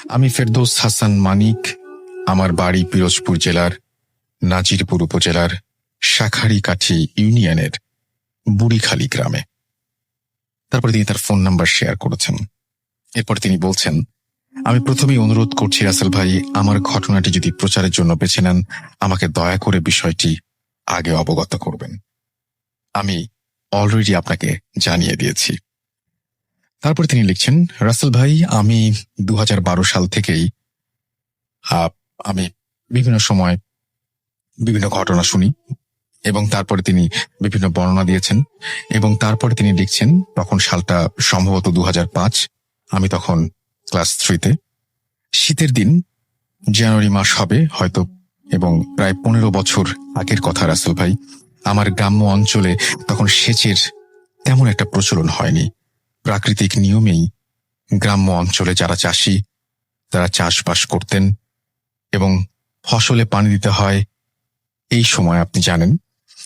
আমি ফেরদৌস হাসান মানিক। আমার বাড়ি পিরোজপুর জেলার নাজিরপুর উপজেলার শাঁখারীকাঠি ইউনিয়নের বুড়িখালী গ্রামে। তারপরে তিনি তার ফোন নাম্বার শেয়ার করেছেন। এরপর তিনি বলছেন, আমি প্রথমেই অনুরোধ করছি রাসেল ভাই, আমার ঘটনাটি যদি প্রচারের জন্য বেছে নেন, আমাকে দয়া করে বিষয়টি আগে অবগত করবেন। আমি অলরেডি আপনাকে জানিয়ে দিয়েছি। তারপরে তিনি লিখছেন, রাসেল ভাই, আমি 2012 সাল থেকেই আমি বিভিন্ন সময় বিভিন্ন ঘটনা শুনি এবং তারপরে তিনি বিভিন্ন বর্ণনা দিয়েছেন এবং তারপরে তিনি লিখছেন, তখন সালটা সম্ভবত 2005। আমি তখন ক্লাস 3-তে। শীতের দিন, জানুয়ারি মাস হবে হয়তো, এবং প্রায় 15 বছর আগের কথা রাসেল ভাই। আমার গ্রাম্য অঞ্চলে তখন সেচের তেমন একটা প্রচলন হয়নি। প্রাকৃতিক নিয়মেই গ্রাম্য অঞ্চলে যারা চাষি তারা চাষবাস করতেন এবং ফসলে পানি দিতে হয় এই সময়, আপনি জানেন।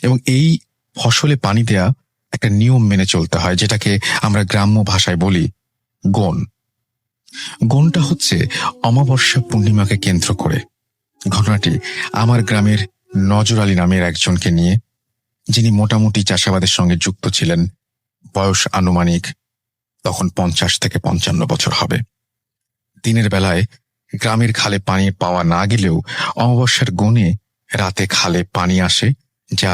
এবং এই ফসলে পানি দেয়া একটা নিয়ম মেনে চলতে হয়, যেটাকে আমরা গ্রাম্য ভাষায় বলি গণ। গণটা হচ্ছে অমাবস্যা পূর্ণিমাকে কেন্দ্র করে। ঘটনাটি আমার গ্রামের নজর আলী নামের একজনকে নিয়ে, যিনি মোটামুটি চাষাবাদের সঙ্গে যুক্ত ছিলেন। বয়স আনুমানিক তখন 50 থেকে 55 বছর হবে। দিনের বেলায় গ্রামের খালে পানি পাওয়া না গেলেও অমাবস্যার গণে রাতে খালে পানি আসে, যা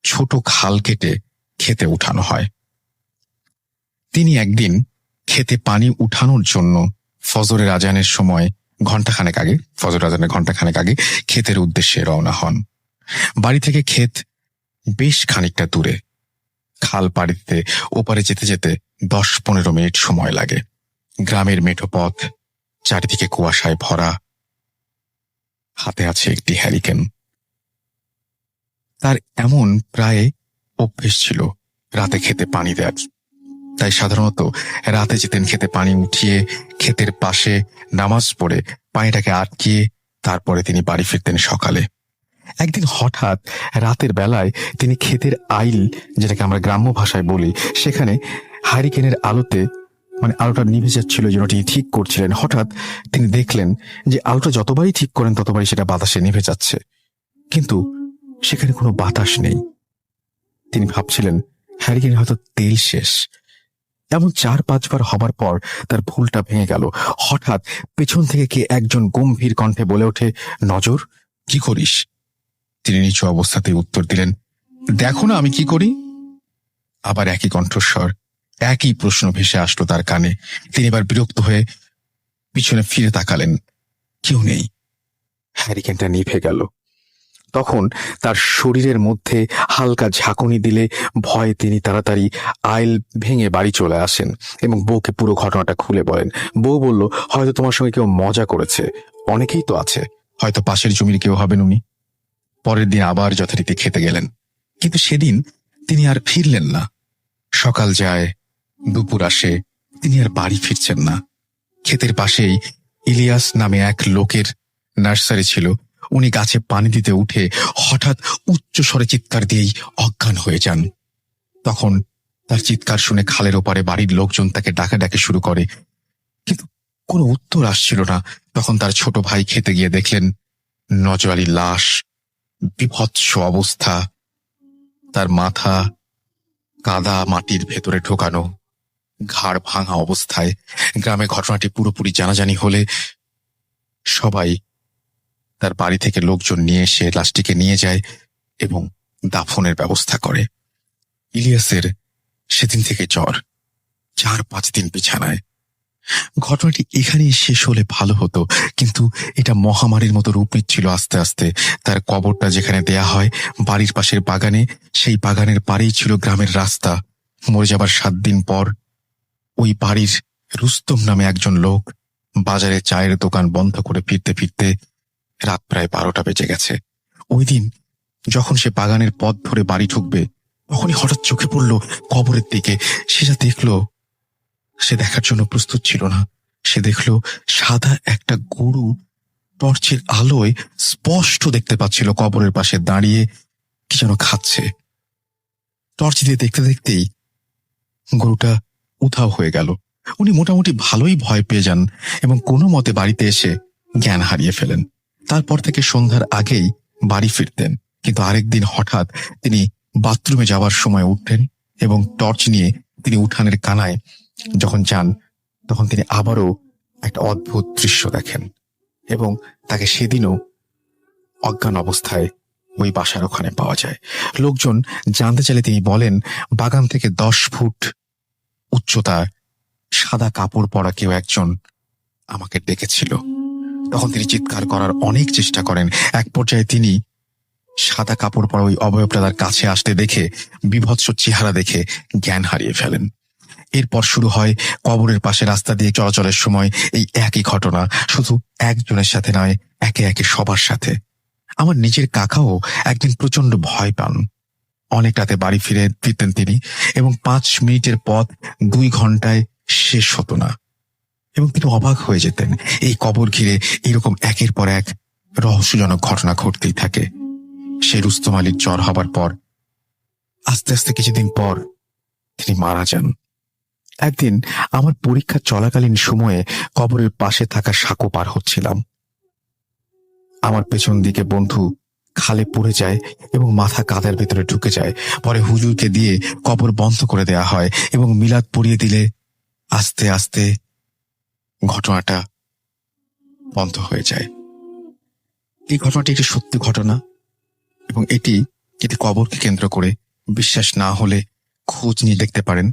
ছোট খাল কেটে খেতে উঠানো হয়। তিনি একদিন খেতে পানি উঠানোর জন্য ফজরের আজানের সময় ঘণ্টাখানেক আগে ক্ষেতের উদ্দেশ্যে রওনা হন। বাড়ি থেকে ক্ষেত বেশ খানিকটা দূরে। খাল পাড়ি দিতে ওপারে যেতে যেতে 10-15 মিনিট সময় লাগে। গ্রামের মেঠো পথ, চারিদিকে কুয়াশায় ভরা। হাতে আছে একটি হ্যারিকেন। তার এমন প্রায় অভ্যেস ছিল রাতে খেতে পানি দেওয়ার। তাই সাধারণত রাতে যেতেন খেতে পানি উঠিয়ে ক্ষেতের পাশে নামাজ পড়ে পানিটাকে আটকিয়ে তারপরে তিনি বাড়ি ফিরতেন সকালে। একদিন হঠাৎ রাতের বেলায় তিনি ক্ষেতের আইল, যেটাকে আমরা গ্রাম্য ভাষায় বলি, সেখানে হ্যারিকেনের আলোতে, আলোটা নিভে যাচ্ছিল, যেন তিনি ঠিক করছিলেন। হঠাৎ তিনি দেখলেন যে আলোটা যতবারই ঠিক করেন ততবারই সেটা বাতাসে নিভে যাচ্ছে, কিন্তু সেখানে কোনো বাতাস নেই। তিনি ভাবছিলেন হ্যারিকেনে হয়তো তেল শেষ। এমন 4-5 বার হবার পর তার ভুলটা ভেঙে গেল। হঠাৎ পেছন থেকে কে একজন গম্ভীর কণ্ঠে বলে ওঠে, নজর, কি করিস? তিনি নিচু অবস্থাতে উত্তর দিলেন, দেখো না আমি কি করি। আবার একই কণ্ঠস্বর, একই প্রশ্ন ভেসে আসলো তার কানে। তিনি এবার বিরক্ত হয়ে পিছনে ফিরে তাকালেন। কেউ নেই। হ্যারিকেনটা নিভে গেল। তখন তার শরীরের মধ্যে হালকা ঝাঁকুনি দিলে ভয়ে তিনি তাড়াতাড়ি আইল ভেঙে বাড়ি চলে আসেন এবং বউকে পুরো ঘটনাটা খুলে বলেন। বউ বলল, হয়তো তোমার সঙ্গে কেউ মজা করেছে, অনেকেই তো আছে, হয়তো পাশের জমির কেউ হবেন উনি। পরের দিন আবার যথারীতি খেতে গেলেন, কিন্তু সেদিন তিনি আর ফিরলেন না। সকাল যায়, দুপুর আসে, তিনি আর বাড়ি ফিরছেন না। ক্ষেতের পাশেই ইলিয়াস নামে এক লোকের নার্সারি ছিল। উনি গাছে পানি দিতে উঠে হঠাৎ উচ্চ স্বরে চিৎকার দিয়েই অজ্ঞান হয়ে যান। তখন তার চিৎকার শুনে খালের ওপারে বাড়ির লোকজন তাকে ডাকাডাকি শুরু করে, কিন্তু কোনো উত্তর আসছিল না। তখন তার ছোট ভাই খেতে গিয়ে দেখলেন নজর আলীর লাশ, বিভৎস অবস্থা, তার মাথা কাদা মাটির ভেতরে ঢোকানো, ঘাড় ভাঙা অবস্থায়। গ্রামে ঘটনাটি পুরোপুরি জানাজানি হলে সবাই তার বাড়ি থেকে লোকজন নিয়ে এসে লাশটিকে নিয়ে যায় এবং দাফনের ব্যবস্থা করে। ইলিয়াসের সেদিন থেকে জ্বর, 4-5 দিন বিছানায়। ঘটনাটি এখানেই শেষ হলে ভালো হতো, কিন্তু এটা মহামারীর মতো রূপ নিচ্ছিল আস্তে আস্তে। তার কবরটা যেখানে দেয়া হয় বাড়ির পাশের বাগানে, সেই বাগানের পাড়েই ছিল গ্রামের রাস্তা। মরে যাবার 7 দিন পর ওই বাড়ির রুস্তম নামে একজন লোক বাজারে চায়ের দোকান বন্ধ করে ফিরতে ফিরতে রাত প্রায় 12টা বেজে গেছে। ওই দিন যখন সে বাগানের পথ ধরে বাড়ি ঢুকবে, তখনই হঠাৎ চোখে পড়ল কবরের দিকে। সে যা দেখল, সে দেখার জন্য প্রস্তুত ছিল না। সে দেখল সাদা একটা গরু টর্চের আলোয় স্পষ্ট দেখতে পাচ্ছিল কবরের পাশে দাঁড়িয়ে কি যেন খাচ্ছে। টর্চ দিয়ে দেখতে দেখতেই গরুটা উধাও হয়ে গেল। উনি মোটামুটি ভালোই ভয় পেয়ে যান এবং কোনো মতে বাড়িতে এসে জ্ঞান হারিয়ে ফেলেন। তারপর থেকে সন্ধ্যার আগেই বাড়ি ফিরতেন, কিন্তু আরেকদিন হঠাৎ তিনি বাথরুমে যাওয়ার সময় উঠতেন এবং টর্চ নিয়ে তিনি উঠানের কানায় যখন যান তখন তিনি আবারও একটা অদ্ভুত দৃশ্য দেখেন এবং তাকে সেদিনও অজ্ঞান অবস্থায় ওই বাসার ওখানে পাওয়া যায়। লোকজন জানতে চাইলে তিনি বলেন, বাগান থেকে 10 ফুট উচ্চতায় সাদা কাপড় পরা কেউ একজন আমাকে ডেকেছিল। তখন তিনি চিৎকার করার অনেক চেষ্টা করেন। এক পর্যায়ে তিনি সাদা কাপড় পরা ওই অবয়বটা তার কাছে আসতে দেখে বিভৎস চেহারা দেখে জ্ঞান হারিয়ে ফেলেন। এরপর শুরু হয় কবরের পাশে রাস্তা দিয়ে চলাচলের সময় এই একই ঘটনা, শুধু একজনের সাথে নয়, একে একে সবার সাথে। আমার নিজের কাকাও একদিন প্রচন্ড ভয় পান। অনেক রাতে বাড়ি ফিরতেন তিনি এবং 5 মিনিটের পথ 2 ঘন্টায় শেষ হতো না এবং তিনি অবাক হয়ে যেতেন। এই কবর ঘিরে এরকম একের পর এক রহস্যজনক ঘটনা ঘটতেই থাকে। সেই রুস্তম আলীর জ্বর হবার পর আস্তে আস্তে কিছুদিন পর তিনি মারা যান। একদিন আমার পরীক্ষা চলাকালীন সময়ে কবরের পাশে থাকা সাঁকো পার হচ্ছিলাম। আমার পেছন দিকে বন্ধু খালে পড়ে যায় এবং মাথা কাদার ভেতরে ঢুকে যায়। পরে হুজুরকে দিয়ে কবর বন্ধ করে দেয়া হয় এবং মিলাদ পড়িয়ে দিলে আস্তে আস্তে ঘটনাটা বন্ধ হয়ে যায়। এই ঘটনাটি একটি সত্যি ঘটনা এবং এটি কবরকে কেন্দ্র করে। বিশ্বাস না হলে খোঁজ নিয়ে দেখতে পারেন,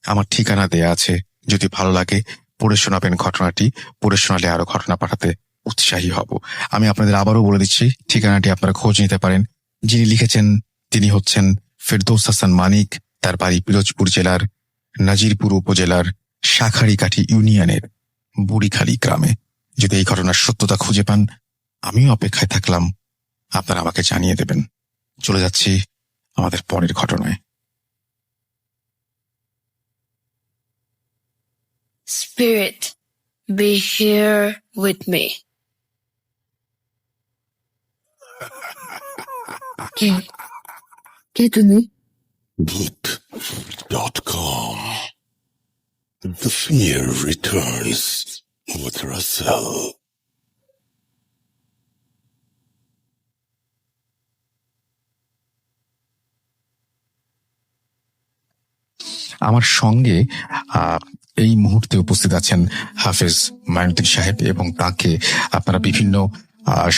আমার ঠিকানা দেয়া আছে। যদি ভালো লাগে পড়ে শোনাবেন ঘটনাটি। পড়ে শোনালে আরো ঘটনা পাঠাতে উৎসাহী হব। আমি আপনাদের আবারও বলে দিচ্ছি, ঠিকানাটি আপনারা খোঁজ নিতে পারেন। যিনি লিখেছেন তিনি হচ্ছেন ফেরদৌস হাসান মানিক। তার বাড়ি পিরোজপুর জেলার নাজিরপুর উপজেলার শাখারিকাঠি ইউনিয়নের বুড়িখালী গ্রামে। যদি এই ঘটনার সত্যতা খুঁজে পান, আমিও অপেক্ষায় থাকলাম, আপনারা আমাকে জানিয়ে দেবেন। চলে যাচ্ছি আমাদের পরের ঘটনায়। Spirit, be here with me. কে তুমি? Boot.com. The fear returns with Russell. আমার সঙ্গে এই মুহূর্তে উপস্থিত আছেন হাফেজ মাইনুদ্দিন সাহেব এবং তাকে আপনারা বিভিন্ন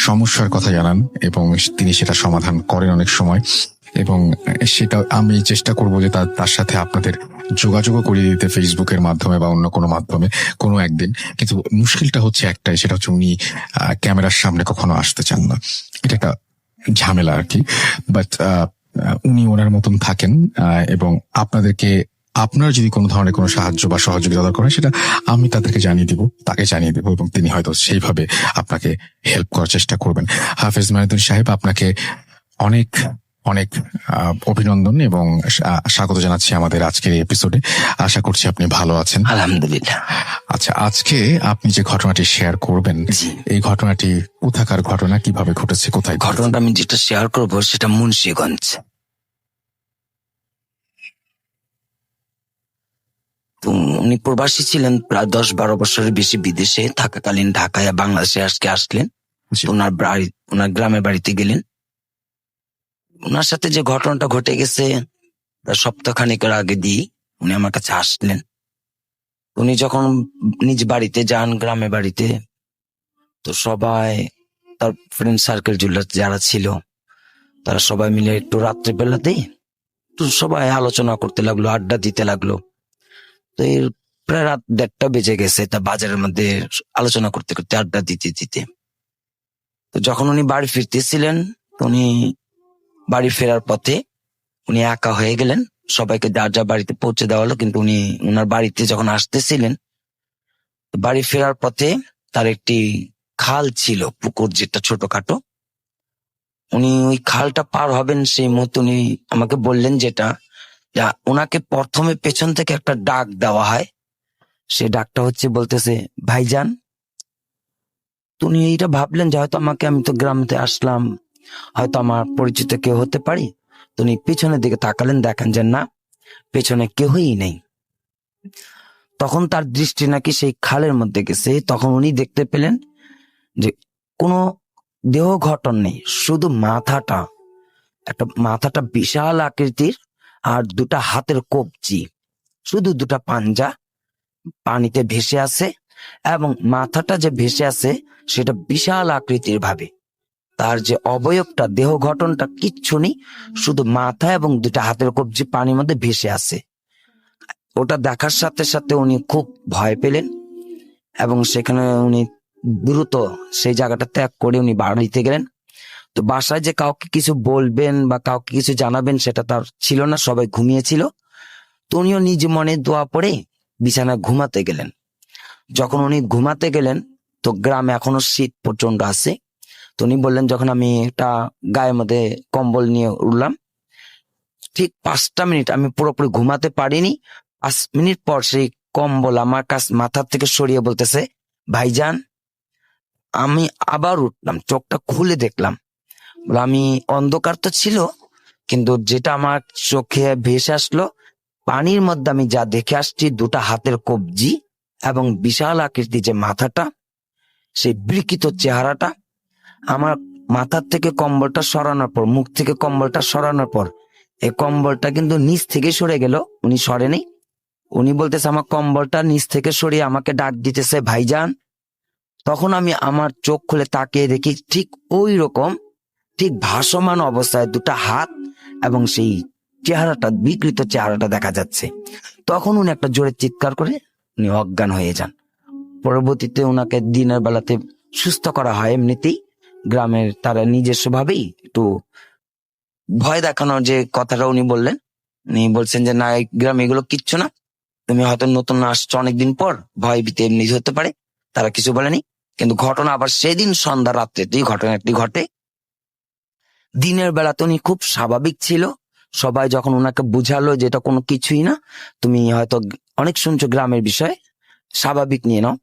সমস্যার কথা জানান এবং তিনি সেটা সমাধান করেন অনেক সময়, এবং সেটা আমি চেষ্টা করব যে তার সাথে আপনাদের যোগাযোগও করিয়ে দিতে ফেসবুকের মাধ্যমে বা অন্য কোনো মাধ্যমে কোনো একদিন। কিন্তু মুশকিলটা হচ্ছে একটাই, সেটা হচ্ছে উনি ক্যামেরার সামনে কখনো আসতে চান না। এটা একটা ঝামেলা আর কি। বাট উনি ওনার মতন থাকেন এবং আপনার যদি কোনো ধরনের কোনো সাহায্য বা সহযোগিতা দরকার হয় সেটা আমি তাকে জানিয়ে দিব এবং তিনি হয়তো সেইভাবে আপনাকে হেল্প করার চেষ্টা করবেন। হাফেজ মাইনুদ্দিন সাহেব, আপনাকে অনেক অনেক অভিনন্দন এবং স্বাগত জানাচ্ছি আমাদের আজকের এপিসোডে। আশা করছি আপনি ভালো আছেন। আলহামদুলিল্লাহ। আচ্ছা, আজকে আপনি যে ঘটনাটি শেয়ার করবেন, এই ঘটনাটি কোথাকার ঘটনা, কিভাবে ঘটেছে, কোথায়? ঘটনাটা আমি যেটা শেয়ার করব সেটা মুন্সিগঞ্জ। তো উনি প্রবাসী ছিলেন, প্রায় 10-12 বছরের বেশি বিদেশে থাকাকালীন ঢাকায় বাংলাদেশে আসলেন। ওনার গ্রামের বাড়িতে গেলেন। ওনার সাথে যে ঘটনাটা ঘটে গেছে প্রায় সপ্তাহখানেকের আগে দিয়ে উনি আমার কাছে আসলেন। উনি যখন নিজ বাড়িতে যান, গ্রামের বাড়িতে, তো সবাই তার ফ্রেন্ড সার্কেল যারা ছিল তারা সবাই মিলে একটু রাত্রিবেলাতেই তো সবাই আলোচনা করতে লাগলো, আড্ডা দিতে লাগলো। তো এর প্রায় রাত 1:30 বেজে গেছে। তা বাজারের মধ্যে আলোচনা করতে করতে, আড্ডা দিতে দিতে, তো যখন উনি বাড়ি ফিরতেছিলেন, উনি বাড়ি ফেরার পথে উনি একা হয়ে গেলেন। সবাইকে যার যা বাড়িতে পৌঁছে দেওয়া হলো, কিন্তু উনি ওনার বাড়িতে যখন আসতেছিলেন, বাড়ি ফেরার পথে তার একটি খাল ছিল, পুকুর যেটা ছোটখাটো। উনি ওই খালটা পার হবেন সেই মুহূর্তে উনি আমাকে বললেন যেটা ওনাকে প্রথমে পেছন থেকে একটা ডাক দেওয়া হয়। সে ডাকটা হচ্ছে, বলতেছে, ভাইজান। উনি এইটা ভাবলেন যে হয়তো আমি তো গ্রামে আসলাম, হয়তো আমার পরিচিত কেউ হতে পারি। তো উনি পিছনের দিকে তাকালেন, দেখেন যে না, পেছনে কেউই নেই। তখন তার দৃষ্টি নাকি সেই খালের মধ্যে গেছে। তখন উনি দেখতে পেলেন যে কোনো দেহ গঠন নেই, শুধু মাথাটা বিশাল আকৃতির, আর দুটা হাতের কবজি, শুধু দুটা পাঞ্জা পানিতে ভেসে আছে, এবং মাথাটা যে ভেসে আছে সেটা বিশাল আকৃতির ভাবে। তার যে অবয়বটা, দেহ গঠনটা কিচ্ছু নেই, শুধু মাথা এবং দুটা হাতের কবজি পানির মধ্যে ভেসে আছে। ওটা দেখার সাথে সাথে উনি খুব ভয় পেলেন, এবং সেখানে উনি দ্রুত সেই জায়গাটা ত্যাগ করে উনি বাড়িতে গেলেন। তো বাসায় যে কাউকে কিছু বলবেন বা কাউকে কিছু জানাবেন সেটা তার ছিল না, সবাই ঘুমিয়েছিল। তো উনিও নিজ মনে দোয়া পড়ে বিছানায় ঘুমাতে গেলেন। যখন উনি ঘুমাতে গেলেন, তো গ্রামে এখনো শীত প্রচন্ড আছে। তো উনি বললেন, যখন আমি একটা গায়ের মধ্যে কম্বল নিয়ে উঠলাম, ঠিক 5টা মিনিট আমি পুরোপুরি ঘুমাতে পারিনি। 5 মিনিট পর সেই কম্বল আমার মাথার থেকে সরিয়ে বলতেছে, ভাইজান। আমি আবার উঠলাম, চোখটা খুলে দেখলাম, বলে আমি অন্ধকার তো ছিল, কিন্তু যেটা আমার চোখে ভেসে আসলো, পানির মধ্যে আমি যা দেখে আসছি, দুটা হাতের কবজি এবং বিশাল আকৃতি যে মাথাটা, সেই বিকৃত চেহারাটা। আমার মাথার থেকে কম্বলটা সরানোর পর, মুখ থেকে কম্বলটা সরানোর পর, এই কম্বলটা কিন্তু নিচ থেকে সরে গেল, উনি সরেনি। উনি বলতেছে আমার কম্বলটা নিচ থেকে সরিয়ে আমাকে ডাক দিতেছে, ভাইজান। তখন আমি আমার চোখ খুলে তাকিয়ে দেখি ঠিক ওই রকম, ঠিক ভাসমান অবস্থায় দুটা হাত এবং সেই চেহারাটা, বিকৃত চেহারাটা দেখা যাচ্ছে। তখন উনি একটা জোরে চিৎকার করে উনি অজ্ঞান হয়ে যান। পরবর্তীতে ওনাকে দিনের বেলাতে সুস্থ করা হয়। এমনিতেই গ্রামের তারা নিজস্ব ভাবেই একটু ভয় দেখানোর যে কথাটা উনি বললেন, উনি বলছেন যে না, এই গ্রামে এগুলো কিচ্ছু না, তুমি হয়তো নতুন আসছো অনেকদিন পর, ভয় ভীতি এমনি হতে পারে। তারা কিছু বলেনি। কিন্তু ঘটনা আবার সেদিন সন্ধ্যা রাত্রেতেই ঘটনাটি ঘটে। দিনের বেলাতে উনি খুব স্বাভাবিক ছিল। সবাই যখন ওনাকে বুঝালো যে এটা কোনো কিছুই না, তুমি হয়তো অনেক শুনছো গ্রামের বিষয়ে, স্বাভাবিক নিয়ে নাও,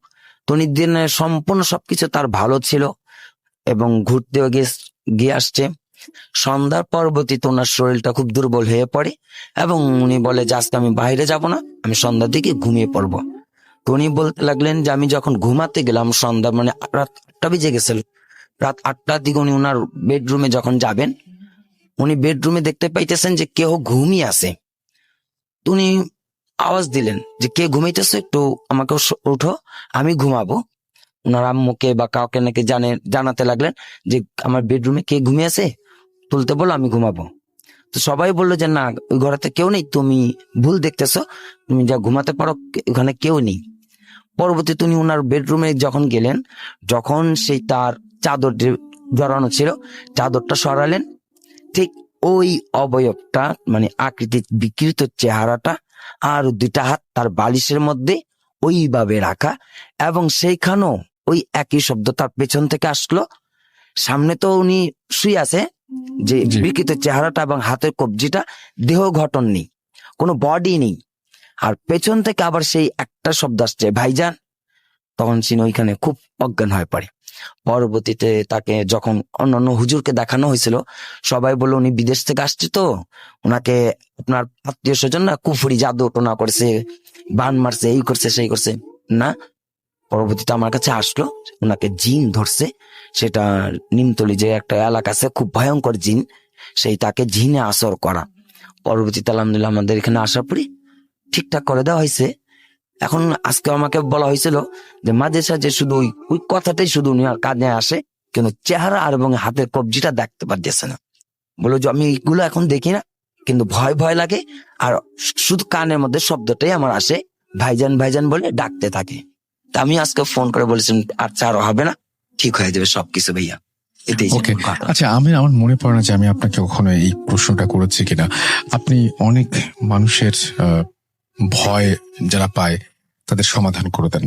তো উনি দিনের সম্পূর্ণ সবকিছু তার ভালো ছিল এবং ঘুরতেও গিয়ে আসছে। সন্ধ্যার পরবর্তীতে ওনার শরীরটা খুব দুর্বল হয়ে পড়ে এবং উনি বলে যে আজকে আমি বাইরে যাব না, আমি সন্ধ্যার দিকে ঘুমিয়ে পড়বো। তো উনি বলতে লাগলেন যে আমি যখন ঘুমাতে গেলাম, সন্ধ্যা মানে রাত 8টা বেজে গেছিল, রাত 8টার দিকে উনি ওনার বেডরুমে যখন যাবেন, উনি বেডরুমে দেখতে পাইতেছেন যে কেউ ঘুমিয়ে আছে। তো উনি আওয়াজ দিলেন যে কে ঘুমাইতেছে, একটু আমাকে উঠো, আমি ঘুমাবো। ওনার আম্মুকে বা কাউকে নাকি জানাতে লাগলেন যে আমার বেডরুমে কে ঘুমিয়ে আছে, তুলতে বলো, আমি ঘুমাবো। তো সবাই বললো যে না, ওই ঘরেতে কেউ নেই, তুমি ভুল দেখতেছো, তুমি যা ঘুমাতে পারো, ওখানে কেউ নেই। পরবর্তীতে উনি ওনার বেডরুমে যখন গেলেন, যখন সেই তার চাদর জড়ানো ছিল, চাদরটা সরালেন, ঠিক ওই অবয়বটা মানে আকৃতির বিকৃত চেহারাটা আর দুইটা হাত তার বালিশের মধ্যে ওইভাবে রাখা, এবং সেইখানেও ওই একই শব্দ তার পেছন থেকে আসলো। সামনে তো উনি শুয়ে আছে, যে জি। বিকৃত চেহারাটা এবং হাতের কবজিটা, দেহ গঠন নেই, কোনো বডি নেই, আর পেছন থেকে আবার সেই একটা শব্দ আসছে, ভাইজান। তখন তিনি ওইখানে খুব অজ্ঞান হয়ে পড়ে। পরবর্তীতে তাকে যখন অন্যান্য হুজুরকে দেখানো হয়েছিল, সবাই বললো উনি বিদেশ থেকে আসছে, তো ওনাকে আপনার আত্মীয় স্বজন না কুফরি জাদু টোনা করছে, বান মারছে, এই করছে সেই করছে না। পরবর্তীতে আমার কাছে আসলো, ওনাকে জিন ধরছে। সেটা নিমতলি যে একটা এলাকা আছে, খুব ভয়ঙ্কর জিন, সেই তাকে জিনে আসর করা। পরবর্তীতে আলহামদুলিল্লাহ আমাদের এখানে আসার পরে ঠিকঠাক করে দেওয়া হয়েছে। এখন আজকে আমাকে বলা হয়েছিল যে মাঝে সাঝে শুধু ওই কথাটাই শুধু উনি আর কাজে আসে, কিন্তু চেহারা আর এবং হাতের কবজিটা দেখতে পারতেছে না। বলো যে আমি এইগুলো এখন দেখি না, কিন্তু ভয় ভয় লাগে, আর শুধু কানের মধ্যে শব্দটাই আমার আসে, ভাইজান ভাইজান বলে ডাকতে থাকে। তা আমি আজকে ফোন করে বলেছিলাম আচ্ছা আর হবে না, ঠিক হয়ে যাবে সবকিছু ভাইয়া, এটাই যে ওকে, কথা। আচ্ছা, আমার মনে পড়ে না যে আমি আপনাকে কখনো এই প্রশ্নটা করেছি কিনা। আপনি অনেক মানুষের ভয় যারা পায় তাদের সমাধান করে দেন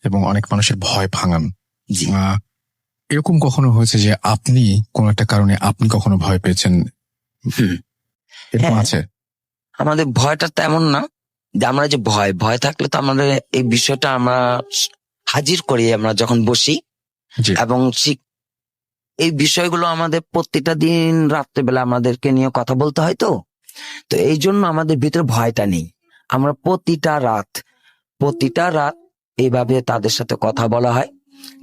এবং অনেক মানুষের ভয় ভাঙান। জি। এরকম কখনো হয়েছে যে আপনি কোন একটা কারণে আপনি কখনো ভয় পেয়েছেন? এরকম হ্যাঁ। আছে? আমাদের ভয়টা তেমন না, যে আমরা যে ভয় থাকলে তো আমাদের এই বিষয়টা আমরা হাজির করি আমরা যখন বসি, জি। এবং এই বিষয়গুলো আমাদের প্রত্যেকটা দিন রাত্রেবেলা আমাদেরকে নিয়ে কথা বলতে হয়। তো এই জন্য আমাদের ভিতরে ভয়টা নেই। আমরা প্রতিটা রাত প্রতিটা রাত এইভাবে তাদের সাথে কথা বলা হয়,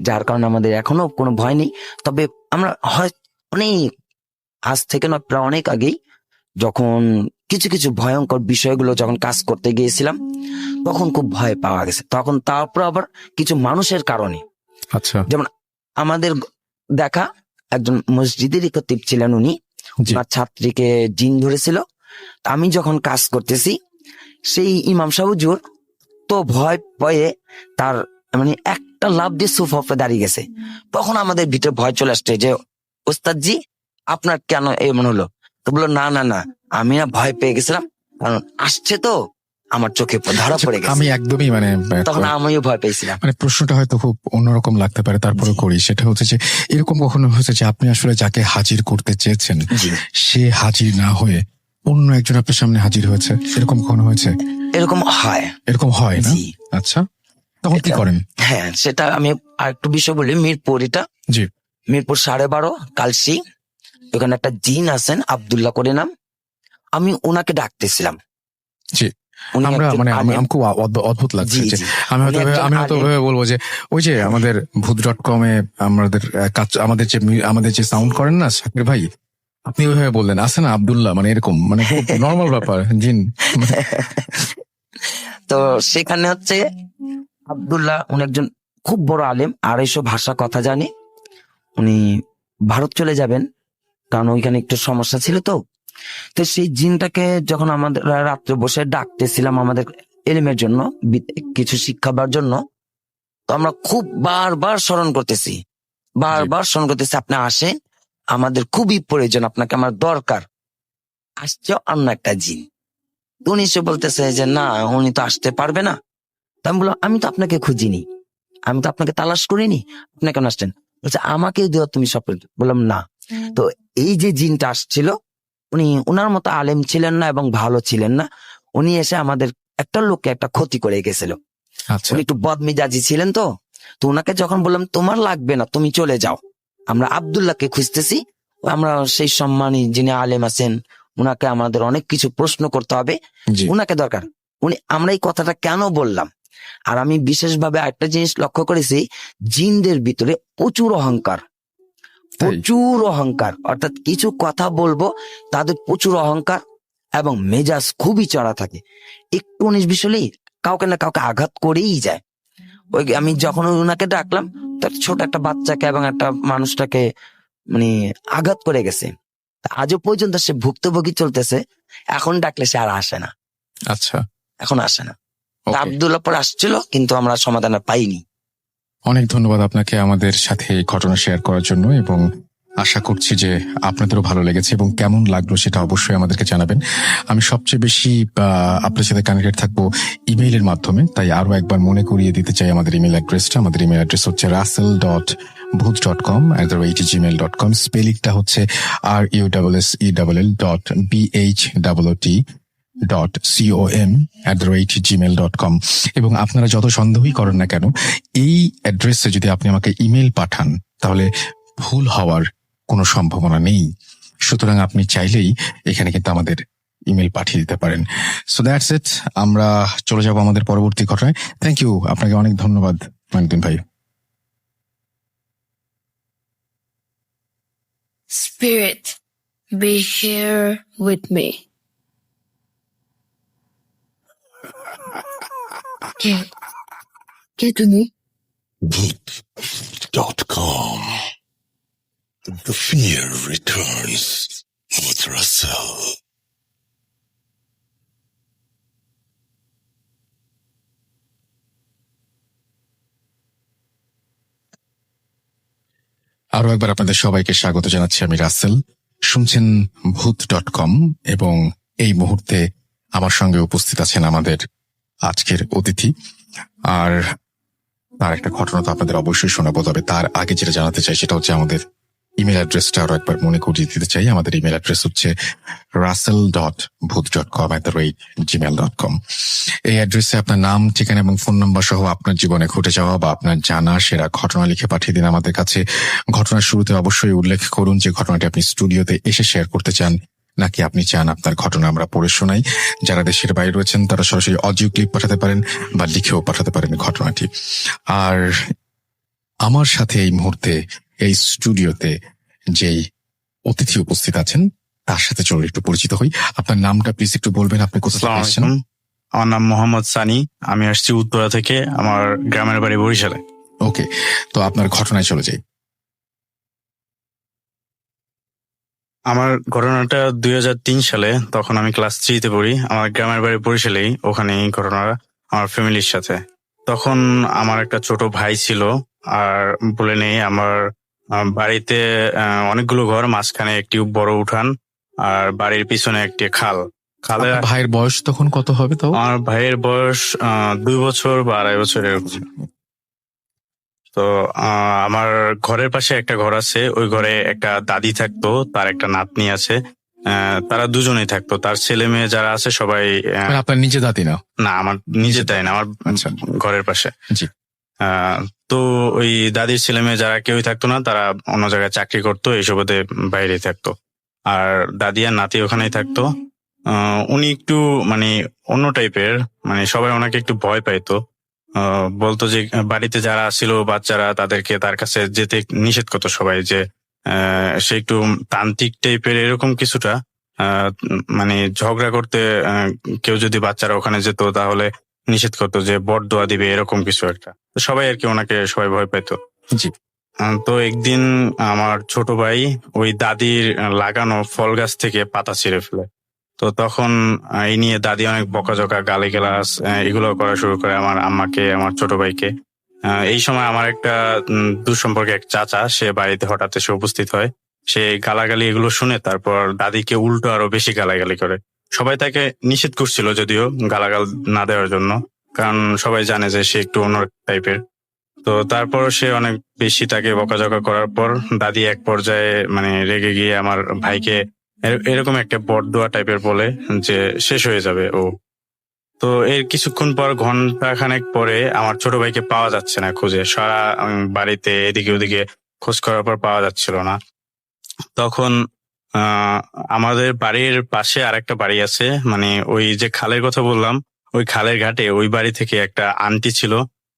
যার কারণে আমাদের এখনো কোনো ভয় নেই। তবে আমরা হয় অনেক আজ থেকে নয়, প্রায় অনেক আগেই যখন কিছু কিছু ভয়ঙ্কর বিষয়গুলো যখন কাজ করতে গিয়েছিলাম, তখন খুব ভয় পাওয়া গেছে। তখন তারপর আবার কিছু মানুষের কারণে, আচ্ছা, যেমন আমাদের দেখা একজন মসজিদের খতিব ছিলেন, উনি জি, ওনার ছাত্রীকে জিন ধরেছিল। আমি যখন কাজ করতেছি, সেই ইমাম সাহেব হুজুর তো ভয় পেয়ে তার মানে একটা লাফ দিয়ে সোফা উপরে দাঁড়িয়ে গেছে। তখন আমাদের ভিতরে ভয় চলে আসছে যে ওস্তাদ জি আপনার কেন এমন হলো? তো বললো না না না, আমি না ভয় পেয়ে গেছিলাম, কারণ আসছে তো আমার চোখে ধরা পড়ে আচ্ছা, আমি গেছে। একদমই তখন আমিও ভয় পেয়েছিলাম। প্রশ্নটা হয়তো খুব অন্যরকম লাগতে পারে, তারপরে জি। করি। সেটা হচ্ছে যে এরকম কখনো হয়েছে যে আপনি আসলে যাকে হাজির করতে চেয়েছেন জি, সে হাজির না হয়ে অন্য একজন আপনার সামনে হাজির হয়েছে, এরকম কখনো হয়েছে? এরকম হয়। এরকম হয় না? জি। আচ্ছা, তখন কি এটা- করেন? হ্যাঁ, সেটা আমি আরেকটু বিষয় বলি। মিরপুর, এটা জি, মিরপুর 12.5 কালসি, ওখানে একটা জিন আছেন আব্দুল্লাহ করে নাম। আমি ওনাকে ডাকতেছিলাম। জি। উনি আমরা একজন আমার আলেম। খুব অদ্ভুত লাগছে জি, যে জি। আমি উনি একজন হয়তো আলেম। ভেবে বলবো যে ওই যে আমাদের ভূত.com এ আমাদের কাজ, আমাদের যে সাউন্ড করেন না শাকির ভাই, আপনি ওইভাবে বললেন আছে না আব্দুল্লাহ, মানে এরকম, মানে খুব নর্মাল ব্যাপার। জিন মানে, তো সেখানে হচ্ছে আব্দুল্লাহ, উনি একজন খুব বড় আলেম, 250 ভাষা কথা জানে। উনি ভারত চলে যাবেন, কারণ ওইখানে একটু সমস্যা ছিল। তো তো সেই জিনটাকে যখন আমাদের রাত্রে বসে ডাকতেছিলাম আমাদের এলিমের জন্য, কিছু শিক্ষাবার জন্য, তো আমরা খুব বারবার স্মরণ করতেছি, বারবার স্মরণ করতেছি, আপনি আসেন, আমাদের খুবই প্রয়োজন, আপনাকে আমার দরকার। আসছে অন্য একটা জিন। তো উনি সে বলতেছে যে না, উনি তো আসতে পারবে না। তো আমি বললাম আমি তো আপনাকে খুঁজিনি, আমি তো আপনাকে তালাশ করিনি, আপনি কেন আসছেন? বলছে আমাকে দেওয়া তুমি সব। বললাম না। তো এই যে জিনটা আসছিল, উনি উনার মতো আলেম ছিলেন না এবং ভালো ছিলেন না। উনি এসে আমাদের একটা লোককে একটা ক্ষতি করে গেছিল। আচ্ছা, উনি একটু বদমেজাজি ছিলেন। তো তো ওনাকে যখন বললাম তোমার লাগবে না, তুমি চলে যাও, আমরা আব্দুল্লাহকে খুঁজতেছি, আমরা সেই সম্মানী যিনি আলেম আছেন, উনাকে আমাদের অনেক কিছু প্রশ্ন করতে হবে, জি, উনাকে দরকার। আমরা এই কথাটা কেন বললাম? আর আমি বিশেষভাবে একটা জিনিস লক্ষ্য করেছি, জিনদের ভিতরে প্রচুর অহংকার, প্রচুর অহংকার। অর্থাৎ কিছু কথা বলবো, তাদের প্রচুর অহংকার এবং মেজাজ খুবই চড়া থাকে। একটু 19-20 হলেই কাউকে না কাউকে আঘাত করেই যায়। ওই আমি যখন ওনাকে ডাকলাম, তার ছোট একটা বাচ্চাকে এবং একটা মানুষটাকে মানে আঘাত করে গেছে। আজও পর্যন্ত সে ভুক্তভোগী চলতেছে। এখন ডাকলে সে আর আসে না, আচ্ছা, এখন আসে না। ওকে। আব্দুল্লাহ পর আসছিল, কিন্তু আমরা সমাধান আর পাইনি। অনেক ধন্যবাদ আপনাকে আমাদের সাথে এই ঘটনা শেয়ার করার জন্য, এবং আশা করছি যে আপনাদেরও ভালো লেগেছে, এবং কেমন লাগলো সেটা অবশ্যই আমাদেরকে জানাবেন। আমি সবচেয়ে বেশি আপনার সাথে কানেক্টেড থাকবো ইমেইলের মাধ্যমে, তাই আরো একবার মনে করিয়ে দিতে চাই আমাদের ইমেল অ্যাড্রেসটা। আমাদের ইমেল অ্যাড্রেস হচ্ছে russell.booth.com@gmail.com। স্পেলিংটা হচ্ছে russell.booth.com@gmail.com। এবং আপনারা যত সন্দেহই করেন না কেন, এই অ্যাড্রেসে যদি আপনি আমাকে ইমেল পাঠান তাহলে ভুল হওয়ার কোনো সম্ভাবনা নেই। সুতরাং আপনি চাইলেই এখানে কিন্তু আমাদের ইমেল পাঠিয়ে দিতে পারেন। সো দ্যাটস ইট, আমরা চলে যাব আমাদের পরবর্তী ঘটনায়। থ্যাংক ইউ, আপনাকে অনেক ধন্যবাদ মাইনুদ্দিন ভাই। Spirit, be here with me. কে তুমি? Boot.com. The fear returns with Russell. আরো একবার আপনাদের সবাইকে স্বাগত জানাচ্ছি, আমি রাসেল। শুনছেন ভূত.com, এবং এই মুহূর্তে আমার সঙ্গে উপস্থিত আছেন আমাদের আজকের অতিথি। আর তার একটা ঘটনা তো আপনাদের অবশ্যই শোনাবো, তবে তার আগে যেটা জানাতে চাই সেটা হচ্ছে আমাদের ইমেল অ্যাড্রেসটা আরো একবার মনে করিয়ে দিতে চাই। আমাদের ইমেল অ্যাড্রেস হচ্ছে russell.booth.com@gmail.com। এই অ্যাড্রেসে আপনার নাম, ঠিকানা এবং ফোন নাম্বার সহ আপনার জীবনে ঘটে যাওয়া বা আপনার জানা সেরা ঘটনা লিখে পাঠিয়ে দিন আমাদের কাছে। ঘটনার শুরুতে অবশ্যই উল্লেখ করুন যে ঘটনাটি আপনি স্টুডিওতে এসে শেয়ার করতে চান, নাকি আপনি চান আপনার ঘটনা আমরা পড়ে শোনাই? যারা দেশের বাইরে রয়েছেন তারা সরাসরি অডিও ক্লিপ পাঠাতে পারেন বা লিখেও পাঠাতে পারেন ঘটনাটি। আর আমার সাথে এই মুহূর্তে এই স্টুডিওতে যেই অতিথি উপস্থিত আছেন তার সাথে চলুন একটু পরিচিত হই। আপনার নামটা প্লিজ একটু বলবেন, আপনি কোথা থেকে আসসালামু আসছেন? আলাইকুম। আমার নাম মোহাম্মদ সানি। আমি আসছি উত্তরা থেকে। আমার গ্রামের বাড়ি বরিশালে। ওকে, তো আপনার ঘটনায় চলে যাই। আমার ঘটনাটা 2003 সালে, তখন আমি ক্লাস 3-তে পড়ি। আমার গ্রামের বাড়ি বরিশালেই, ওখানেই ঘটনাটা আমার ফ্যামিলির সাথে। তখন আমার একটা ছোট ভাই ছিল, আর বলে নেই আমার বাড়িতে অনেকগুলো ঘর, মাঝখানে একটি বড় উঠান, আর বাড়ির পিছনে একটি খাল। খালে আপনার ভাইয়ের বয়স তখন কত হবে তাও? আমার ভাইয়ের বয়স 2 বছর বা 2.5 বছর এরকম। তো আমার ঘরের পাশে একটা ঘর আছে, ওই ঘরে একটা দাদি থাকতো, তার একটা নাতনি আছে। তারা দুজনেই থাকতো। তার ছেলে মেয়ে যারা আছে সবাই মানে আপনার নিজে দাদি না? না, আমার নিজে তাই না, আমার আচ্ছা। ঘরের পাশে। জি। তো ওই দাদির ছেলে মেয়ে যারা কেউই থাকতো না, তারা অন্য জায়গায় চাকরি করতো, এইসবতে বাইরে থাকতো। আর দাদি আর নাতি ওখানেই থাকতো। উনি একটু মানে অন্য টাইপের, মানে সবাই ওনাকে একটু ভয় পাইতো। বলতো যে বাড়িতে যারা ছিল বাচ্চারা, তাদেরকে তার কাছে যেতে নিষেধ করতো সবাই, যে সে একটু তান্ত্রিক টাইপের এরকম কিছুটা। মানে ঝগড়া করতে কেউ যদি বাচ্চারা ওখানে যেত তাহলে নিষেধ করতো, যে বরদোয়া দিবে এরকম কিছু একটা। তো সবাই আর কি ওনাকে সবাই ভয় পাইতো। জি। তো একদিন আমার ছোট ভাই ওই দাদির লাগানো ফল গাছ থেকে পাতা ছিঁড়ে ফেলে। তো তখন এই নিয়ে দাদি অনেক বকাঝকা, গালিগালাজ এগুলো করা শুরু করে আমার আম্মাকে, আমার ছোট ভাইকে। এই সময় আমার একটা দুঃসম্পর্কে এক চাচা, সে বাড়িতে হঠাৎ এসে উপস্থিত হয়। সে গালাগালি এগুলো শুনে তারপর দাদিকে উল্টো আরো বেশি গালাগালি করে। সবাই তাকে নিষেধ করছিল যদিও গালাগাল না দেওয়ার জন্য, কারণ সবাই জানে যে সে একটু অন্য টাইপের। তো তারপর সে অনেক বেশি তাকে বকাঝকা করার পর দাদি এক পর্যায়ে মানে রেগে গিয়ে আমার ভাইকে এরকম একটা বরদোয়া টাইপের বলে যে শেষ হয়ে যাবে ও। তো এর কিছুক্ষণ পর, ঘন্টা খানেক পরে, আমার ছোট ভাইকে পাওয়া যাচ্ছে না খুঁজে। সারা বাড়িতে এদিকে ওদিকে খোঁজ করার পর পাওয়া যাচ্ছিল না। তখন আমাদের বাড়ির পাশে আরেকটা বাড়ি আছে, মানে ওই যে খালের কথা বললাম, ওই খালের ঘাটে ওই বাড়ি থেকে একটা আন্টি ছিল।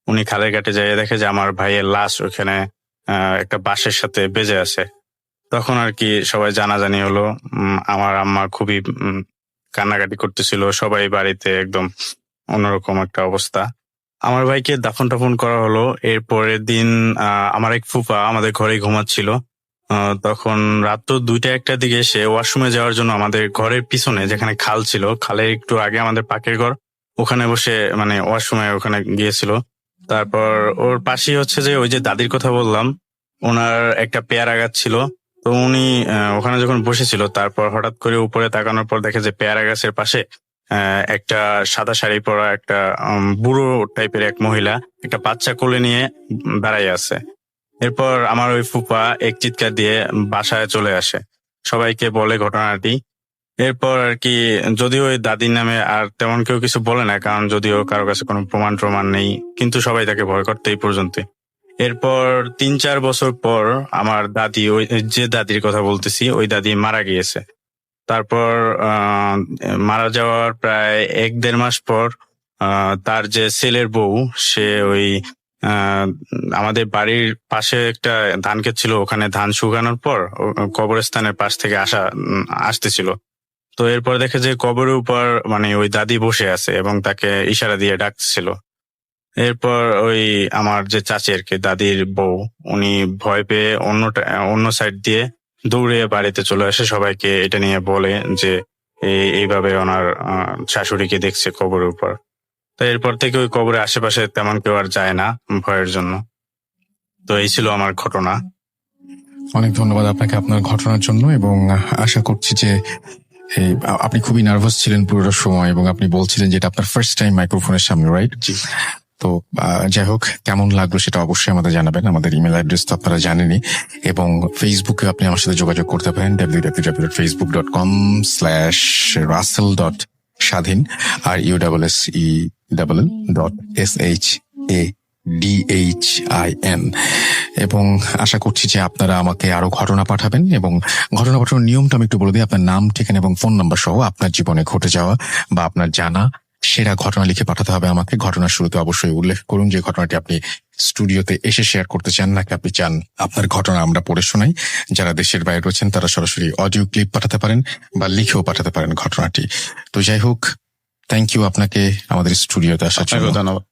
উনি খালের ঘাটে যাইয়ে দেখে যে আমার ভাইয়ের লাশ ওখানে একটা বাঁশের সাথে বেজে আছে। তখন আর কি সবাই জানাজানি হলো। আমার আম্মা খুবই কান্নাকাটি করতেছিল, সবাই বাড়িতে একদম অন্যরকম একটা অবস্থা। আমার ভাইকে দাফন টাফন করা হলো। এর পরের দিন আমার এক ফুফা আমাদের ঘরে ঘুমাচ্ছিল। তখন রাত 2টা-1টার দিকে সে ওয়াশরুমে যাওয়ার জন্য আমাদের ঘরের পিছনে, যেখানে খাল ছিল, খালের একটু আগে আমাদের পাকের ঘর, ওখানে বসে মানে ওয়াশরুমে ওখানে গিয়েছিল। তারপর ওর পাশেই হচ্ছে যে ওই যে দাদির কথা বললাম, ওনার একটা পেয়ারা গাছ ছিল। তো উনি ওখানে যখন বসেছিল, তারপর হঠাৎ করে উপরে তাকানোর পর দেখে যে পেয়ারা গাছের পাশে একটা সাদা শাড়ি পরা একটা বুড়ো টাইপের এক মহিলা একটা বাচ্চা কোলে নিয়ে দাঁড়াই আছে। এরপর আমার ওই ফুপা এক চিৎকার দিয়ে বাসায় চলে আসে, সবাইকে বলে ঘটনাটি। এরপর আর কি যদিও ওই দাদির নামে আর তেমন কেউ কিছু বলে না, কারণ যদিও কারো কাছে কোনো প্রমাণ নেই, কিন্তু সবাই তাকে ভয় করতে এই পর্যন্ত। এরপর 3-4 বছর পর আমার দাদি, ওই যে দাদির কথা বলতেছি, ওই দাদি মারা গিয়েছে। তারপর মারা যাওয়ার প্রায় 1-1.5 মাস পর তার যে ছেলের বউ, সে ওই আমাদের বাড়ির পাশে একটা ধান ক্ষেত ছিল, ওখানে ধান শুকানোর পর কবরস্থানের পাশ থেকে আসতেছিল। তো এরপর দেখে যে কবরের উপর মানে ওই দাদি বসে আছে এবং তাকে ইশারা দিয়ে ডাকছিল। এরপর ওই আমার যে চাচি আর কি, দাদির বউ, উনি ভয় পেয়ে অন্য সাইড দিয়ে দৌড়ে বাড়িতে চলে আসে, সবাইকে এটা নিয়ে বলে যে এইভাবে ওনার শাশুড়িকে দেখছে কবরের উপর। তো এরপর থেকে ওই কবরের আশেপাশে তেমন কেউ আর যায় না ভয়ের জন্য। তো এই ছিল আমার ঘটনা। অনেক ধন্যবাদ আপনাকে আপনার ঘটনার জন্য, এবং আশা করছি যে আপনি খুবই নার্ভাস ছিলেন পুরোটা সময়, এবং আপনি বলছিলেন যে এটা আপনার ফার্স্ট টাইম মাইক্রোফোনের সামনে, রাইট? জি। তো যাই হোক, কেমন লাগলো সেটা অবশ্যই আমাদের জানাবেন। আমাদের ইমেল অ্যাড্রেস তো আপনারা জানেনই, এবং ফেসবুকে আপনি আমার সাথে যোগাযোগ করতে পারেন www.facebook.com/russell.স্বাধীন আর USSELL.SHADHIN। DHIN। এবং আশা করছি যে আপনারা আমাকে আরো ঘটনা পাঠাবেন, এবং ঘটনা পাঠানোর নিয়মটা আমি একটু বলে দিই। আপনার নাম, ঠিকানা এবং ফোন নাম্বার সহ আপনার জীবনে ঘটে যাওয়া বা আপনার জানা সেরা ঘটনা লিখে পাঠাতে হবে আমাকে। ঘটনার শুরুতে অবশ্যই উল্লেখ করুন যে ঘটনাটি আপনি স্টুডিওতে এসে শেয়ার করতে চান, নাকি আপনি চান আপনার ঘটনা আমরা পড়ে শোনাই। যারা দেশের বাইরে রয়েছেন তারা সরাসরি অডিও ক্লিপ পাঠাতে পারেন বা লিখেও পাঠাতে পারেন ঘটনাটি। তো যাই হোক, থ্যাংক ইউ আপনাকে আমাদের স্টুডিওতে আসার জন্য। আপনাকেও ধন্যবাদ।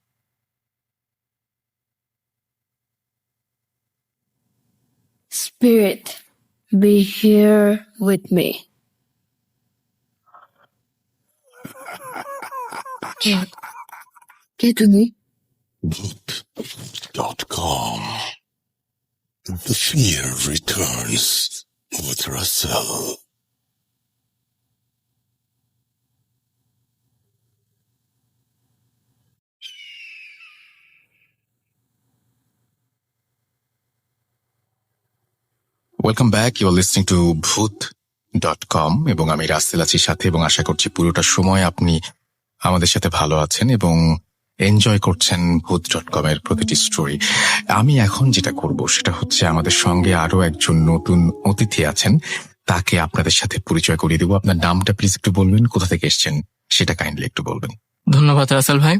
Spirit, be here with me. কে তুমি? Boot.com. The fear returns with Russell. Welcome back, you are listening to ভূত.com এবং আমি রাসেল আছি সাথে, এবং আশা করছি পুরোটা সময় আপনি আমাদের সাথে ভালো আছেন এবং এনজয় করছেন ভূত.com এর প্রতিটি স্টোরি। আমি এখন যেটা করব সেটা হচ্ছে আমাদের সঙ্গে আরো একজন নতুন অতিথি আছেন, তাকে আপনাদের সাথে পরিচয় করিয়ে দেবো। আপনার নামটা প্লিজ একটু বলবেন, কোথা থেকে এসেছেন সেটা কাইন্ডলি একটু বলবেন। ধন্যবাদ রাসেল ভাই।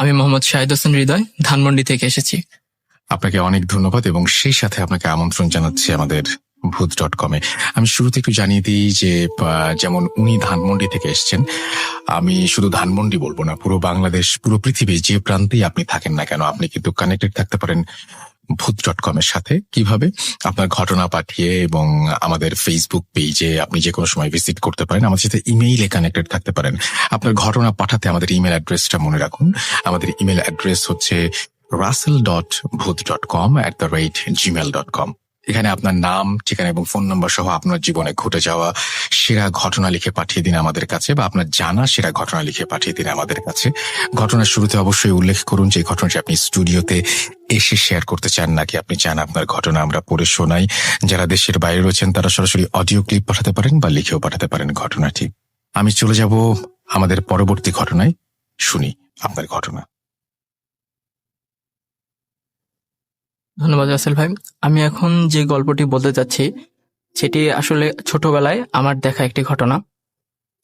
আমি মোহাম্মদ শাহিদ হোসেন হৃদয়, ধানমন্ডি থেকে এসেছি। আপনাকে অনেক ধন্যবাদ এবং সেই সাথে আপনাকে আমন্ত্রণ জানাচ্ছি আমাদের ভূত.com এ। আমি শুরুতে একটু জানিয়ে দিই যে যেমন উনি ধানমন্ডি থেকে এসেছেন, আমি শুধু ধানমন্ডি বলবো না, পুরো বাংলাদেশ, পুরো পৃথিবী যে প্রান্তেই আপনি থাকেন না কেন, আপনি কিন্তু কানেক্টেড থাকতে পারেন ভূত.com এর সাথে। কিভাবে? আপনার ঘটনা পাঠিয়ে এবং আমাদের ফেসবুক পেজে আপনি যে কোনো সময় ভিজিট করতে পারেন। আমাদের সাথে ইমেইলে কানেক্টেড থাকতে পারেন। আপনার ঘটনা পাঠাতে আমাদের ইমেল অ্যাড্রেসটা মনে রাখুন। আমাদের ইমেল অ্যাড্রেস হচ্ছে russell.booth.com@gmail.com। এখানে আপনার নাম, ঠিকানা এবং ফোন নাম্বার সহ আপনার জীবনে ঘটে যাওয়া সেরা ঘটনা লিখে পাঠিয়ে দিন আমাদের কাছে, বা আপনার জানা সেরা ঘটনা লিখে পাঠিয়ে দিন আমাদের কাছে। ঘটনার শুরুতে অবশ্যই উল্লেখ করুন যে ঘটনাটি আপনি স্টুডিওতে এসে শেয়ার করতে চান, নাকি আপনি চান আপনার ঘটনা আমরা পড়ে শোনাই। যারা দেশের বাইরে রয়েছেন তারা সরাসরি অডিও ক্লিপ পাঠাতে পারেন বা লিখেও পাঠাতে পারেন ঘটনাটি। আমি চলে যাব আমাদের পরবর্তী ঘটনায়। শুনি আপনার ঘটনা। ধন্যবাদ রাসেল ভাই। আমি এখন যে গল্পটি বলতে যাচ্ছি সেটি আসলে ছোটবেলায় আমার দেখা একটি ঘটনা।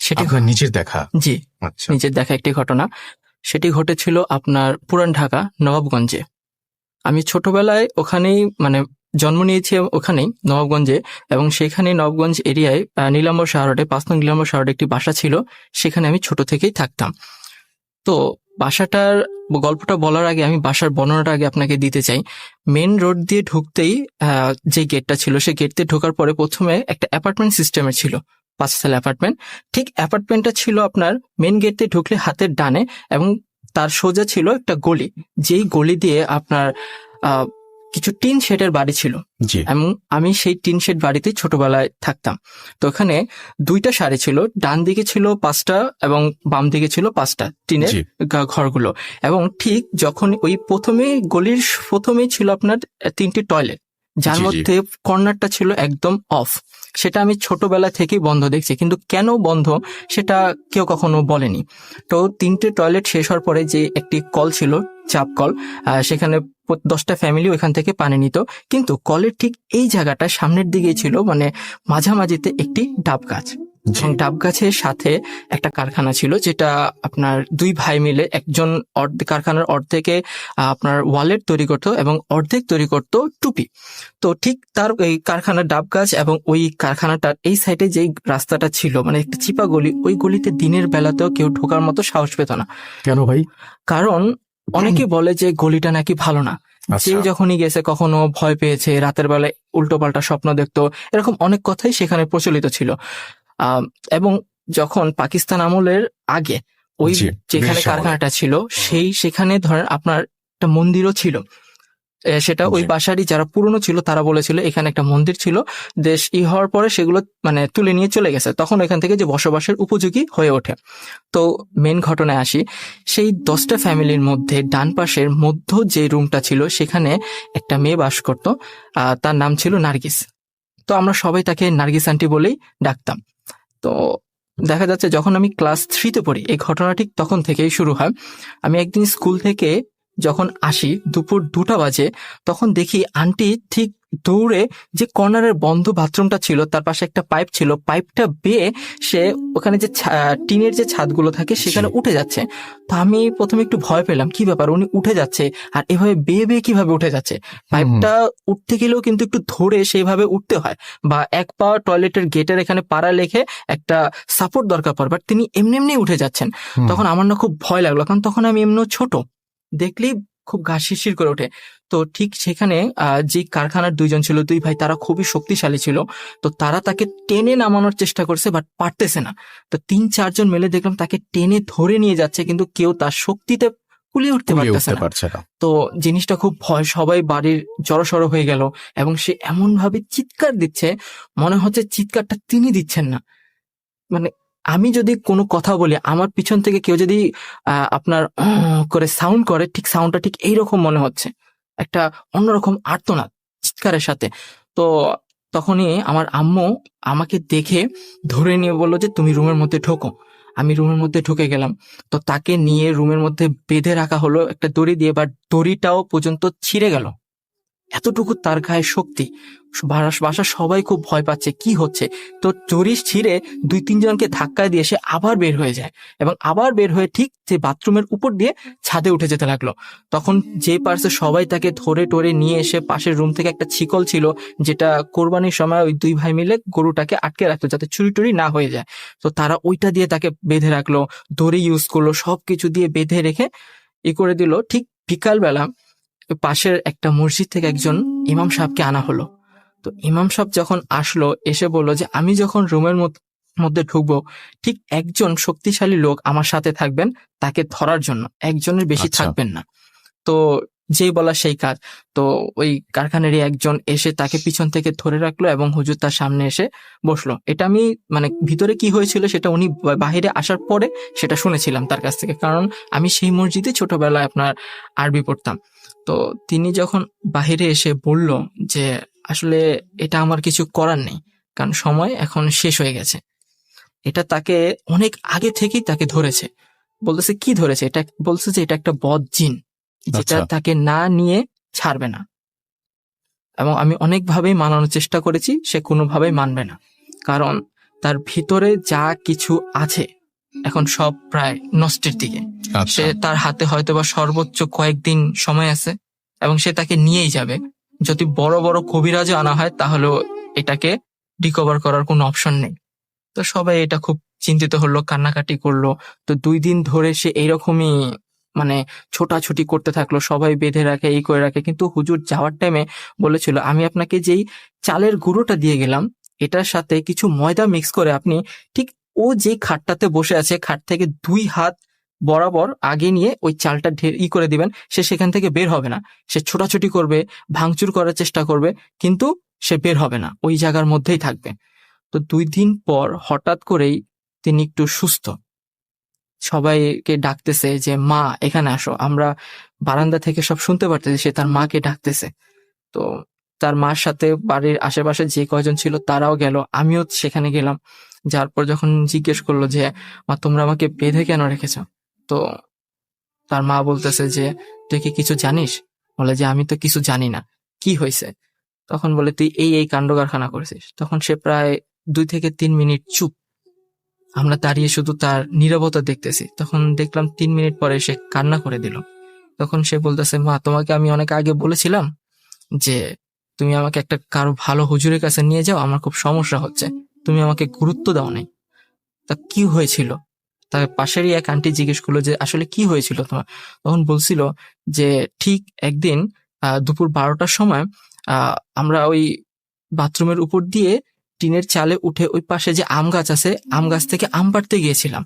সেটি আপনার নিজের দেখা? জি, আচ্ছা, নিজের দেখা একটি ঘটনা। সেটি ঘটেছিল আপনার পুরান ঢাকা নবাবগঞ্জে। আমি ছোটবেলায় ওখানেই জন্ম নিয়েছি ওখানেই নবাবগঞ্জে, এবং সেখানে নবাবগঞ্জ এরিয়ায় নীলাম্বর শাহরোডে 5 নং নীলাম্বর শাহরোডে একটি বাসা ছিল, সেখানে আমি ছোট থেকেই থাকতাম। তো বাসাটার গল্পটা বলার আগে আমি বাসার বর্ণনাটা আগে আপনাকে দিতে চাই। মেন রোড দিয়ে ঢুকতেই যে গেটটা ছিল, সেই গেট দিয়ে ঢোকার পরে প্রথমে একটা অ্যাপার্টমেন্ট সিস্টেমের ছিল, 5 তলা অ্যাপার্টমেন্ট। ঠিক অ্যাপার্টমেন্টটা ছিল আপনার মেন গেট দিয়ে ঢুকলে হাতের ডানে, এবং তার সোজা ছিল একটা গলি, যেই গলি দিয়ে আপনার কিছু টিন শেডের বাড়ি ছিল, জি, এবং আমি সেই টিন শেড বাড়িতে ছোটবেলায় থাকতাম। তো ওখানে 2টা সারি ছিল, ডান দিকে ছিল 5টা এবং বাম দিকে ছিল 5টা টিনের জি। ঘরগুলো। এবং ঠিক যখন ওই গলির প্রথমেই ছিল আপনার 3টি টয়লেট, যার জি, জি। মধ্যে কর্নারটা ছিল একদম অফ। সেটা আমি ছোটবেলা থেকেই বন্ধ দেখছি, কিন্তু কেন বন্ধ সেটা কেউ কখনো বলেনি। তো 3টে টয়লেট শেষ হওয়ার পরে যে একটি কল ছিল, চাপ কল, সেখানে 10টা ফ্যামিলি ওইখান থেকে পানি নিত। কিন্তু কলের ঠিক এই জায়গাটা সামনের দিকেই ছিল, মাঝামাঝিতে একটি ডাব গাছ, এবং ডাব গাছের সাথে একটা কারখানা ছিল, যেটা আপনার 2 ভাই মিলে, একজন কারখানার অর্ধেকে আপনার ওয়ালেট তৈরি করতো এবং অর্ধেক তৈরি করতো টুপি। তো ঠিক তার এই কারখানার ডাব গাছ এবং ওই কারখানাটার এই সাইডে যেই রাস্তাটা ছিল, একটা চিপা গলি, ওই গলিতে দিনের বেলাতেও কেউ ঢোকার মতো সাহস পেত না। কেন ভাই? কারণ অনেকে বলে যে গলিটা নাকি ভালো না। আচ্ছা। যে যখনই গেছে কখনো ভয় পেয়েছে, রাতের বেলায় উল্টো পাল্টা স্বপ্ন দেখতো, এরকম অনেক কথাই সেখানে প্রচলিত ছিল। এবং যখন পাকিস্তান আমলের আগে ওই জি, যেখানে ব্রিটিশ আমলে। কারখানাটা ছিল, সেখানে ধরেন আপনার একটা মন্দিরও ছিল। সেটা ওই জি। বাসারই যারা পুরনো ছিল তারা বলেছিল এখানে একটা মন্দির ছিল। দেশ হওয়ার পরে সেগুলো তুলে নিয়ে চলে গেছে, তখন এখান থেকে যে বসবাসের উপযোগী হয়ে ওঠে। তো মেন ঘটনায় আসি। সেই 10টা ফ্যামিলির মধ্যে ডান পাশের মধ্য যে রুমটা ছিল, সেখানে একটা মেয়ে বাস করত। তার নাম ছিল নার্গিস। তো আমরা সবাই তাকে নার্গিস আন্টি বলেই ডাকতাম। তো দেখা যাচ্ছে যখন আমি ক্লাস 3-তে পড়ি, এই ঘটনাটি তখন থেকেই শুরু হয়। আমি একদিন স্কুল থেকে যখন আসি দুপুর 2টা বাজে, তখন দেখি আন্টি ঠিক দৌড়ে যে কর্নারের বন্ধ বাথরুমটা ছিল তার পাশে একটা পাইপ ছিল, পাইপটা বেয়ে সে ওখানে যে টিনের যে ছাদগুলো থাকে সেখানে উঠে যাচ্ছে। তো আমি প্রথমে একটু ভয় পেলাম, কি ব্যাপার উনি উঠে যাচ্ছে আর এভাবে বেয়ে বেয়ে কিভাবে উঠে যাচ্ছে। পাইপটা উঠতে গেলেও কিন্তু একটু ধরে সেইভাবে উঠতে হয়, বা এক পা টয়লেটের গেটের এখানে পাড়া লেখে একটা সাপোর্ট দরকার পড়ে, বাট তিনি এমনি এমনি উঠে যাচ্ছেন। তখন আমার না খুব ভয় লাগলো, কারণ তখন আমি এমনিও ছোট, দেখলেই খুব গা শিরশির করে ওঠে। তো ঠিক সেখানে যে কারখানার 2জন ছিল, 2 ভাই, তারা খুবই শক্তিশালী ছিল। তো তারা তাকে টেনে নামানোর চেষ্টা করছে, বাট পারতেছে না। তো 3-4 জন মিলে দেখলাম তাকে টেনে ধরে নিয়ে যাচ্ছে, কিন্তু কেউ তার শক্তিতে কুলিয়ে উঠতে পারতেছে না। তো জিনিসটা খুব ভয়, সবাই বাড়ির জড়সড় হয়ে গেল এবং সে এমন ভাবে চিৎকার দিচ্ছে, মনে হচ্ছে চিৎকারটা তিনি দিচ্ছেন না। মানে আমি যদি কোনো কথা বলি, আমার পিছন থেকে কেউ যদি আপনার করে সাউন্ড করে, ঠিক সাউন্ডটা ঠিক এইরকম মনে হচ্ছে, একটা অন্যরকম আর্তনাদ চিৎকারের সাথে। তো তখনই আমার আম্মু আমাকে দেখে ধরে নিয়ে বললো যে তুমি রুমের মধ্যে ঢোকো। আমি রুমের মধ্যে ঢুকে গেলাম। তো তাকে নিয়ে রুমের মধ্যে বেঁধে রাখা হলো একটা দড়ি দিয়ে, বাট দড়িটাও পর্যন্ত ছিঁড়ে গেল, এতটুকু তার গায়ে শক্তি। বাসার সবাই খুব ভয় পাচ্ছে কি হচ্ছে। তো দড়ি ছিঁড়ে 2-3 জনকে ধাক্কা দিয়ে সে আবার বের হয়ে যায়, এবং আবার বের হয়ে ঠিক যে বাথরুমের উপর দিয়ে ছাদে উঠে যেতে লাগলো। তখন যে পারছে সবাই তাকে ধরে টরে নিয়ে এসে পাশের রুম থেকে একটা ছিকল ছিল, যেটা কোরবানির সময় ওই 2 ভাই মিলে গরুটাকে আটকে রাখতো যাতে চুরি টুরি না হয়ে যায়। তো তারা ওইটা দিয়ে তাকে বেঁধে রাখলো, দড়ি ইউজ করলো, সবকিছু দিয়ে বেঁধে রেখে করে দিল। ঠিক বিকালবেলা পাশের একটা মসজিদ থেকে একজন ইমাম সাহেবকে আনা হলো। তো ইমাম সাহেব যখন আসলো, এসে বললো যে আমি যখন রুমের মধ্যে ঢুকবো, ঠিক একজন শক্তিশালী লোক আমার সাথে থাকবেন তাকে ধরার জন্য, একজনের বেশি থাকবেন না। তো যেই বলা সেই কাজ। তো ওই কারখানারই একজন এসে তাকে পিছন থেকে ধরে রাখলো এবং হুজুর তার সামনে এসে বসলো। এটা আমি মানে ভিতরে কি হয়েছিল সেটা উনি বাহিরে আসার পরে সেটা শুনেছিলাম তার কাছ থেকে, কারণ আমি সেই মসজিদে ছোটবেলায় আপনার আরবি পড়তাম। তো তিনি যখন বাহিরে এসে বলল যে আসলে এটা আমার কিছু করার নেই, কারণ সময় এখন শেষ হয়ে গেছে, এটা তাকে অনেক আগে থেকেই তাকে ধরেছে। বলতেছে কি ধরেছে, এটা বলছে যে এটা একটা বদ জিন, যেটা তাকে না নিয়ে ছাড়বে না। এবং আমি অনেকভাবেই মানানোর চেষ্টা করেছি, সে কোনোভাবেই মানবে না, কারণ তার ভিতরে যা কিছু আছে এখন সব প্রায় নষ্টের দিকে। সে তার হাতে হয়তোবা সর্বোচ্চ কয়েকদিন সময় আছে এবং সে তাকে নিয়েই যাবে। যদি বড় বড় কবিরাজও আনা হয় তাহলেও এটাকে রিকভার করার কোনো অপশন নেই। তো সবাই এটা খুব চিন্তিত হলো, কান্নাকাটি করলো। তো 2 দিন ধরে সে এইরকমই মানে ছোটাছুটি করতে থাকলো, সবাই বেঁধে রাখে, এই করে রাখে। কিন্তু হুজুর যাওয়ার টাইমে বলেছিল আমি আপনাকে যেই চালের গুঁড়োটা দিয়ে গেলাম এটার সাথে কিছু ময়দা মিক্স করে আপনি ঠিক ও যে খাটটাতে বসে আছে খাট থেকে 2 হাত বরাবর আগে নিয়ে ওই চালটা করে দিবেন, সে সেখান থেকে বের হবে না। সে ছোটাছুটি করবে, ভাঙচুর করার চেষ্টা করবে, কিন্তু সে বের হবে না, ওই জায়গার মধ্যেই থাকবে। তো 2 দিন পর হঠাৎ করেই তিনি একটু সুস্থ, সবাইকে ডাকতেছে যে মা এখানে আসো। আমরা বারান্দা থেকে সব শুনতে পারতেছি সে তার মাকে ডাকতেছে। তো তার মার সাথে বাড়ির আশেপাশে যে কয়জন ছিল তারাও গেল, আমিও সেখানে গেলাম। যার পর যখন জিজ্ঞেস করলো যে মা তোমরা আমাকে বেঁধে কেন রেখেছ, তো তার মা বলতেছে যে তুই কি কিছু জানিস? বলে যে আমি তো কিছু জানি না, কি হয়েছে? তখন বলে তুই এই কাণ্ড কারখানা করেছিস। তখন সে প্রায় 2 থেকে 3 মিনিট চুপ। আমরা দাঁড়িয়ে শুধু তার নীরবতা দেখতেছি। তখন দেখলাম 3 মিনিট পরে সে কান্না করে দিল। তখন সে বলতেছে মা তোমাকে আমি অনেক আগে বলেছিলাম যে তুমি আমাকে একটা কারো ভালো হুজুরের কাছে নিয়ে যাও, আমার খুব সমস্যা হচ্ছে, তুমি আমাকে গুরুত্ব দাও নাই। তা কি হয়েছিল? তার পাশেরই এক আন্টি জিজ্ঞেস করলো যে আসলে কি হয়েছিল তোমার? তখন বলছিল যে ঠিক একদিন দুপুর 12টার সময় আমরা ওই বাথরুমের উপর দিয়ে টিনের চালে উঠে ওই পাশে যে আম গাছ আছে, আম গাছ থেকে আম পাড়তে গিয়েছিলাম।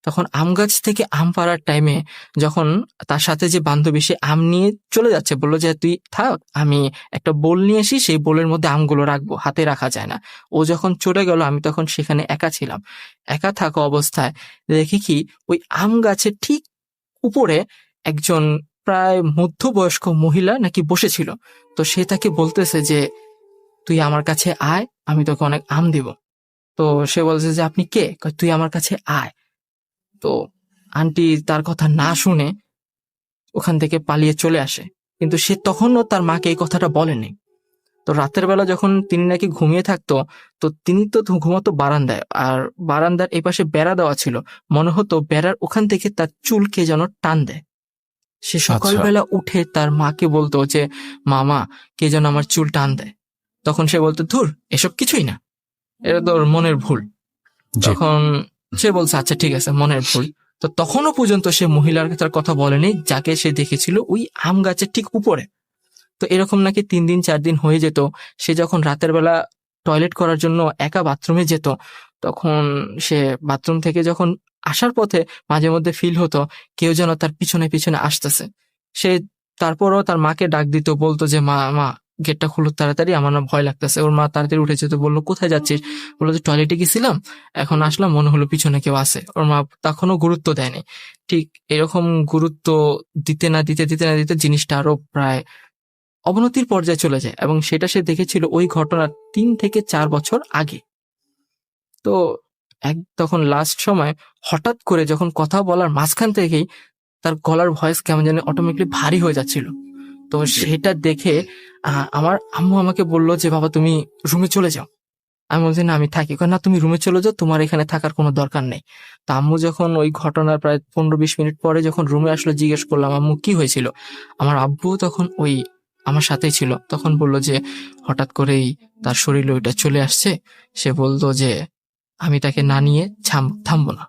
তখন আম গাছ থেকে আম পাড়ার টাইমে যখন তার সাথে যে বান্ধবী সে আম নিয়ে চলে যাচ্ছে, বললো যে তুই থাক, আমি একটা বোল নিয়ে আসি, সেই বোলের মধ্যে আমগুলো রাখবো, হাতে রাখা যায় না। ও যখন চলে গেল আমি তখন সেখানে একা ছিলাম। একা থাকা অবস্থায় দেখি কি ওই আম গাছের ঠিক উপরে একজন প্রায় মধ্যবয়স্ক মহিলা নাকি বসেছিল। তো সে তাকে বলতেছে যে তুই আমার কাছে আয়, আমি তোকে অনেক আম দিব। তো সে বলছে যে আপনি কে? কয়, তুই আমার কাছে আয়। তো আন্টি তার কথা না শুনে ওখান থেকে পালিয়ে চলে আসে, কিন্তু সে তখনও তার মাকে এই কথাটা বলেনি। তো রাতের বেলা যখন তিনি নাকি ঘুমিয়ে থাকতো, তো তিনি তো ঘুমাতো বারান্দায়, আর বারান্দার এই পাশে বেড়া দেওয়া ছিল, মনে হতো বেড়ার ওখান থেকে তার চুল কে যেন টান দেয়। সে সকালবেলা উঠে তার মাকে বলতো যে মামা, কে যেন আমার চুল টান দেয়। তখন সে বলতো, ধুর, এসব কিছুই না, এটা তোর মনের ভুল। তখন সে বলছে আচ্ছা ঠিক আছে, মনের ভুল। তো তখনও পর্যন্ত সে মহিলার তার কথা বলেনি, যাকে সে দেখেছিল ওই আম গাছের ঠিক উপরে। তো এরকম নাকি 3 দিন 4 দিন হয়ে যেত। সে যখন রাতের বেলা টয়লেট করার জন্য একা বাথরুমে যেত, তখন সে বাথরুম থেকে যখন আসার পথে মাঝে মধ্যে ফিল হতো কেউ যেন তার পিছনে পিছনে আসতেছে। সে তারপরও তার মাকে ডাক দিত, বলতো যে মা মা গেটটা খুলো তাড়াতাড়ি, আমার না ভয় লাগতেছে। ওর মা তাড়াতাড়ি উঠে যেত, বললো কোথায় যাচ্ছিস? বললো যে টয়লেটে গেছিলাম, এখন আসলাম, মনে হলো পিছনে কেউ আছে। ওর মা তখনও গুরুত্ব দেয়নি। ঠিক এরকম গুরুত্ব দিতে না দিতে জিনিসটা আরো প্রায় অবনতির পর্যায়ে চলে যায়, এবং সেটা সে দেখেছিল ওই ঘটনার 3 থেকে 4 বছর আগে। তো তখন লাস্ট সময় হঠাৎ করে যখন কথা বলার মাঝখান থেকেই তার গলার ভয়েস কেমন জানি অটোমেটিকলি ভারী হয়ে যাচ্ছিল। তো সেটা দেখে আমার আম্মু আমাকে বললো যে বাবা তুমি রুমে চলে যাও। আমি বলছি না, আমি থাকি। না, তুমি রুমে চলে যাও, তোমার এখানে থাকার কোনো দরকার নেই। তো আম্মু যখন ওই ঘটনার প্রায় 15-20 মিনিট পরে যখন রুমে আসলো, জিজ্ঞেস করলাম আম্মু কি হয়েছিল, আমার আব্বু তখন ওই আমার সাথেই ছিল। তখন বললো যে হঠাৎ করেই তার শরীরে ওইটা চলে আসছে। সে বলতো যে আমি তাকে না নিয়ে থামবো না।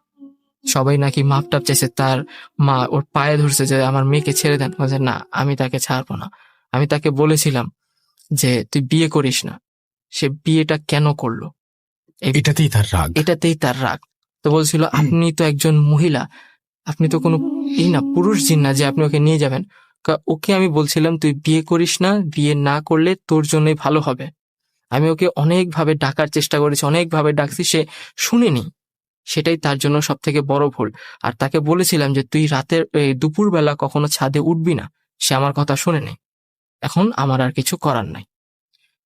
সবাই নাকি মাপ টাপ চাইছে, তার মা ওর পায়ে ধরছে যে আমার মেয়েকে ছেড়ে দেন। বলছে না, আমি তাকে ছাড়বো না। আমি তাকে বলেছিলাম যে তুই বিয়ে করিস না। সে বিয়েটা কেন করলো, এটাতেই তার রাগ। তো বলছিল আপনি তো একজন মহিলা, আপনি তো কোনো পুরুষ জিন না যে আপনি ওকে নিয়ে যাবেন। ওকে আমি বলছিলাম তুই বিয়ে করিস না, বিয়ে না করলে তোর জন্যই ভালো হবে। আমি ওকে অনেকভাবে ডাকার চেষ্টা করেছি, অনেকভাবে ডাকছি, সে শুনেনি। সেটাই তার জন্য সব থেকে বড় ভুল। আর তাকে বলেছিলাম যে তুই রাতের দুপুরবেলা কখনো ছাদে উঠবি না। সে আমার কথা শুনেনি। এখন আমার আর কিছু করার নাই।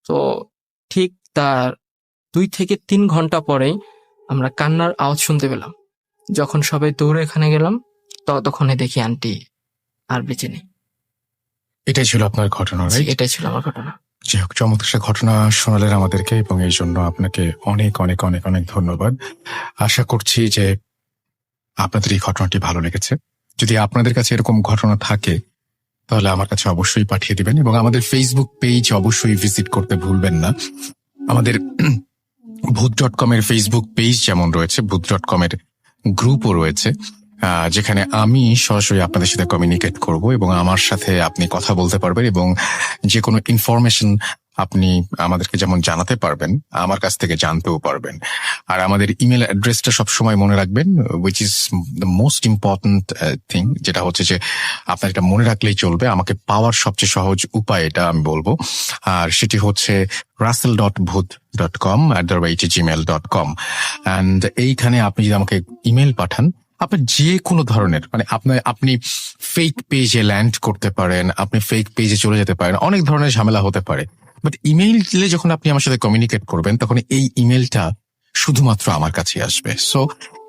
তো ঠিক তার 2 থেকে 3 ঘন্টা পরেই আমরা কান্নার আওয়াজ শুনতে পেলাম। যখন সবাই দৌড়ে এখানে গেলাম, ততক্ষণে দেখি আন্টি আর বেঁচে নেই। এটাই ছিল আপনার ঘটনা, রাইট? এটাই ছিল আমার ঘটনা। যাই হোক, চমৎকার ঘটনা শোনালেন আমাদেরকে, এবং এই জন্য আপনাকে অনেক অনেক অনেক অনেক ধন্যবাদ। আশা করছি যে আপনাদের এই ঘটনাটি ভালো লেগেছে। যদি আপনাদের কাছে এরকম ঘটনা থাকে তাহলে আমার কাছে অবশ্যই পাঠিয়ে দিবেন, এবং আমাদের ফেসবুক পেজ অবশ্যই ভিজিট করতে ভুলবেন না। আমাদের ভূত.com এর ফেসবুক পেজ যেমন রয়েছে, ভূত.com এর গ্রুপও রয়েছে, যেখানে আমি সরাসরি আপনাদের সাথে কমিউনিকেট করব, এবং আমার সাথে আপনি কথা বলতে পারবেন, এবং যে কোনো ইনফরমেশন আপনি আমাদেরকে যেমন জানাতে পারবেন, আমার কাছ থেকে জানতেও পারবেন। আর আমাদের ইমেল অ্যাড্রেসটা সবসময় মনে রাখবেন, which is the most important thing, যেটা হচ্ছে যে আপনার এটা মনে রাখলেই চলবে। আমাকে পাওয়ার সবচেয়ে সহজ উপায় এটা আমি বলবো, আর সেটি হচ্ছে russell.booth.com@gmail.com। অ্যান্ড এইখানে আপনি যদি আমাকে ইমেল পাঠান, আপনার যে কোনো ধরনের, মানে আপনি ফেক পেজে ল্যান্ড করতে পারেন, আপনি ফেক পেজে চলে যেতে পারেন, অনেক ধরনের ঝামেলা হতে পারে। বাট ইমেইলে যখন আপনি আমার সাথে কমিউনিকেট করবেন, তখন এই ইমেলটা শুধুমাত্র আমার কাছে আসবে। সো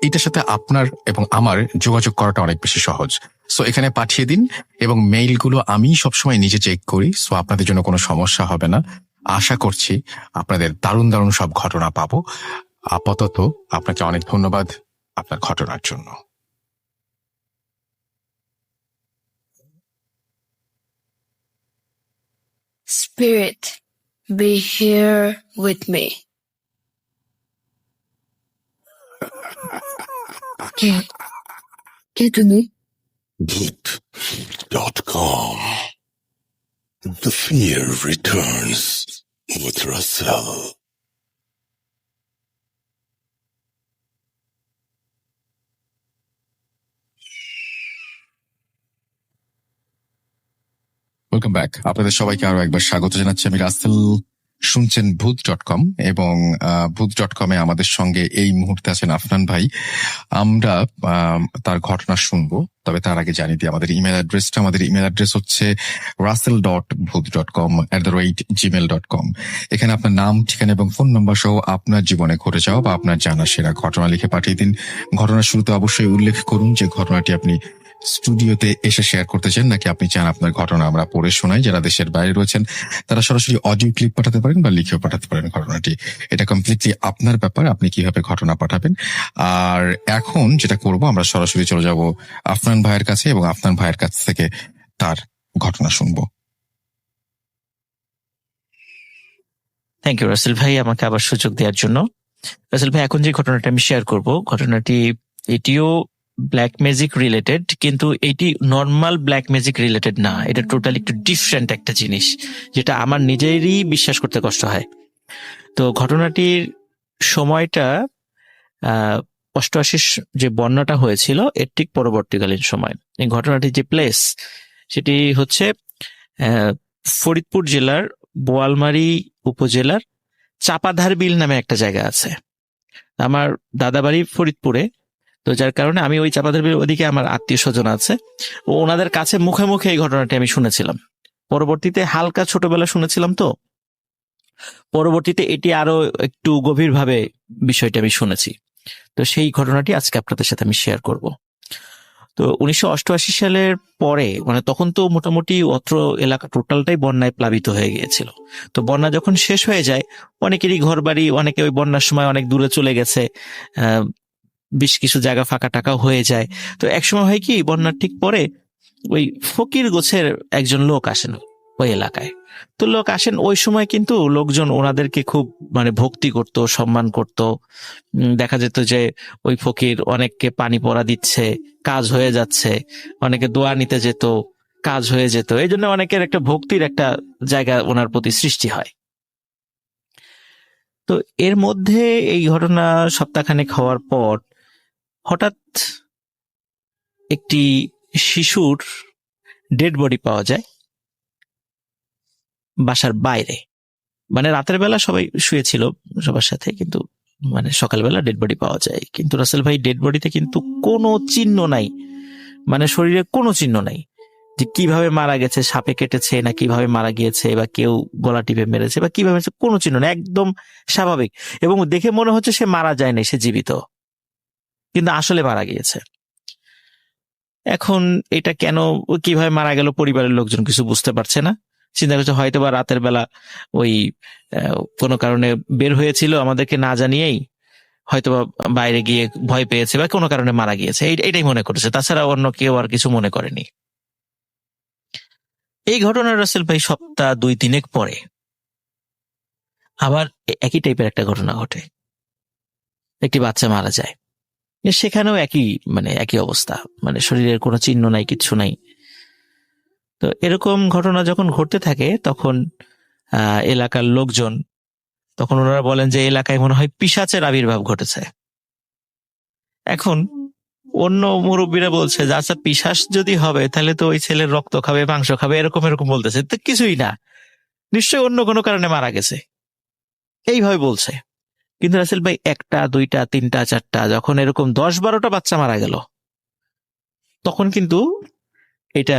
এটার সাথে আপনার এবং আমার যোগাযোগ করাটা অনেক বেশি সহজ। সো এখানে পাঠিয়ে দিন, এবং মেইলগুলো আমি সবসময় নিজে চেক করি। সো আপনাদের জন্য কোনো সমস্যা হবে না। আশা করছি আপনাদের দারুণ দারুণ সব ঘটনা পাবো। আপাতত আপনাকে অনেক ধন্যবাদ আপনার ঘটনার জন্য। Spirit, be here with me. কে তুমি? Booth.com. The fear returns with Russell. Welcome back. আপনাদের সবাইকে আরো একবার স্বাগত জানাচ্ছি। আমি রাসেল, শুনছেন ভূত.com, এবং ভূত.com এ আমাদের সঙ্গে এই মুহূর্তে আছেন আফনান ভাই। আমরা তার ঘটনা শুনবো, তবে তার আগে জানিয়ে দিই আমাদের ইমেল অ্যাড্রেসটা। আমাদের ইমেল অ্যাড্রেস হচ্ছে russell.booth.com@gmail.com। এখানে আপনার নাম, ঠিকানা এবং ফোন নম্বর সহ আপনার জীবনে ঘটে যাওয়া বা আপনার জানা সেরা ঘটনা লিখে পাঠিয়ে দিন। ঘটনার শুরুতে অবশ্যই উল্লেখ করুন যে ঘটনাটি আপনি স্টুডিওতে এসে শেয়ার করতে চান, নাকি আপনি চান আপনার ঘটনা আমরা পড়ে শোনাই? যারা দেশের বাইরে রয়েছেন তারা সরাসরি অডিও ক্লিপ পাঠাতে পারেন বা লিখেও পাঠাতে পারেন ঘটনাটি। এটা কমপ্লিটলি আপনার ব্যাপার, আপনি কিভাবে ঘটনা পাঠাবেন। আর এখন যেটা করব, আমরা সরাসরি চলে যাব আফনান ভাইয়ের কাছে এবং আফনান ভাইয়ের কাছ থেকে তার ঘটনা শুনবো। থ্যাংক ইউ রাসেল ভাই, আমাকে আবার সুযোগ দেওয়ার জন্য। রাসেল ভাই, এখন যে ঘটনাটা আমি শেয়ার করব, ঘটনাটি এটিও ব্ল্যাক ম্যাজিক রিলেটেড, কিন্তু এটি নর্মাল ব্ল্যাক ম্যাজিক রিলেটেড না। এটা টোটালি একটু ডিফারেন্ট একটা জিনিস, যেটা আমার নিজেরই বিশ্বাস করতে কষ্ট হয়। তো ঘটনাটির সময়টা 88 যে বন্যাটা হয়েছিল এর ঠিক পরবর্তীকালীন সময়। এই ঘটনাটির যে প্লেস সেটি হচ্ছে ফরিদপুর জেলার বোয়ালমারী উপজেলার চাপাধার বিল নামে একটা জায়গা আছে। আমার দাদা বাড়ি ফরিদপুরে, তো যার কারণে আমি ওই চাপাধার বিল ওদিকে আমার আত্মীয় স্বজন আছে, ও ওনাদের কাছে মুখে মুখে এই ঘটনাটি আমি শুনেছিলাম। পরবর্তীতে হালকা ছোটবেলা শুনেছিলাম, তো পরবর্তীতে এটি আরো একটু গভীরভাবে বিষয়টা আমি শুনেছি। তো সেই ঘটনাটি আজকে আপনাদের সাথে আমি শেয়ার করব। তো 1988 সালের পরে, মানে তখন তো মোটামুটি অত্র এলাকা টোটালটাই বন্যায় প্লাবিত হয়ে গিয়েছিল। তো বন্যা যখন শেষ হয়ে যায়, অনেকেরই ঘর বাড়ি, অনেকে ওই বন্যার সময় অনেক দূরে চলে গেছে, বেশ কিছু জায়গা ফাঁকা টাকা হয়ে যায়। তো একসময় হয় কি, বন্যার ঠিক পরে ওই ফকির গোছের একজন লোক আসেন ওই এলাকায়। তো লোক আসেন, ওই সময় কিন্তু লোকজন ওনাদেরকে খুব মানে ভক্তি করত, সম্মান করত। দেখা যেত যে ওই ফকির অনেককে পানি পড়া দিচ্ছে, কাজ হয়ে যাচ্ছে, অনেকে দোয়া নিতে যেত, কাজ হয়ে যেত। এই জন্য অনেকের একটা ভক্তির একটা জায়গা ওনার প্রতি সৃষ্টি হয়। তো এর মধ্যে এই ঘটনা সপ্তাহখানেক হওয়ার পর হঠাৎ একটি শিশুর ডেড বডি পাওয়া যায় বাসার বাইরে। মানে রাতের বেলা সবাই শুয়েছিল সবার সাথে, কিন্তু মানে সকালবেলা ডেড বডি পাওয়া যায়। কিন্তু রাসেল ভাই, ডেড বডিতে কিন্তু কোনো চিহ্ন নাই, মানে শরীরে কোনো চিহ্ন নাই যে কিভাবে মারা গেছে, সাপে কেটেছে না কিভাবে মারা গিয়েছে, বা কেউ গলা টিপে মেরেছে বা কিভাবে, কোনো চিহ্ন নেই, একদম স্বাভাবিক। এবং দেখে মনে হচ্ছে সে মারা যায়নি, সে জীবিত, কিন্তু আসলে মারা গিয়েছে। এখন এটা কেন, কিভাবে মারা গেল, পরিবারের লোকজন কিছু বুঝতে পারছে না। চিন্তা করছে হয়তো বা রাতের বেলা ওই কোনো কারণে বের হয়েছিল আমাদেরকে না জানিয়েই, হয়তোবা বাইরে গিয়ে ভয় পেয়েছে বা কোনো কারণে মারা গিয়েছে, এটাই মনে করেছে। তাছাড়া অন্য কেউ আর কিছু মনে করেনি। এই ঘটনা রাসেল ভাই সপ্তাহ 2-3 পরে আবার একই টাইপের একটা ঘটনা ঘটে, একটি বাচ্চা মারা যায়। সেখানেও একই অবস্থা, মানে শরীরের কোনো চিহ্ন নাই, কিচ্ছু নাই। তো এরকম ঘটনা যখন ঘটতে থাকে তখন এলাকার লোকজন, তখন ওনারা বলেন যে এলাকায় মনে হয় পিশাচের আবির্ভাব ঘটেছে। এখন অন্য মুরব্বীরা বলছে যে আচ্ছা, পিশাচ যদি হবে তাহলে তো ওই ছেলের রক্ত খাবে, মাংস খাবে, এরকম বলতেছে। তো কিছুই না, নিশ্চয়ই অন্য কোনো কারণে মারা গেছে, এইভাবে বলছে। কিন্তু রাসেল ভাই 1টা 2টা 3টা 4টা যখন এরকম 10-12টা বাচ্চা মারা গেল, তখন কিন্তু এটা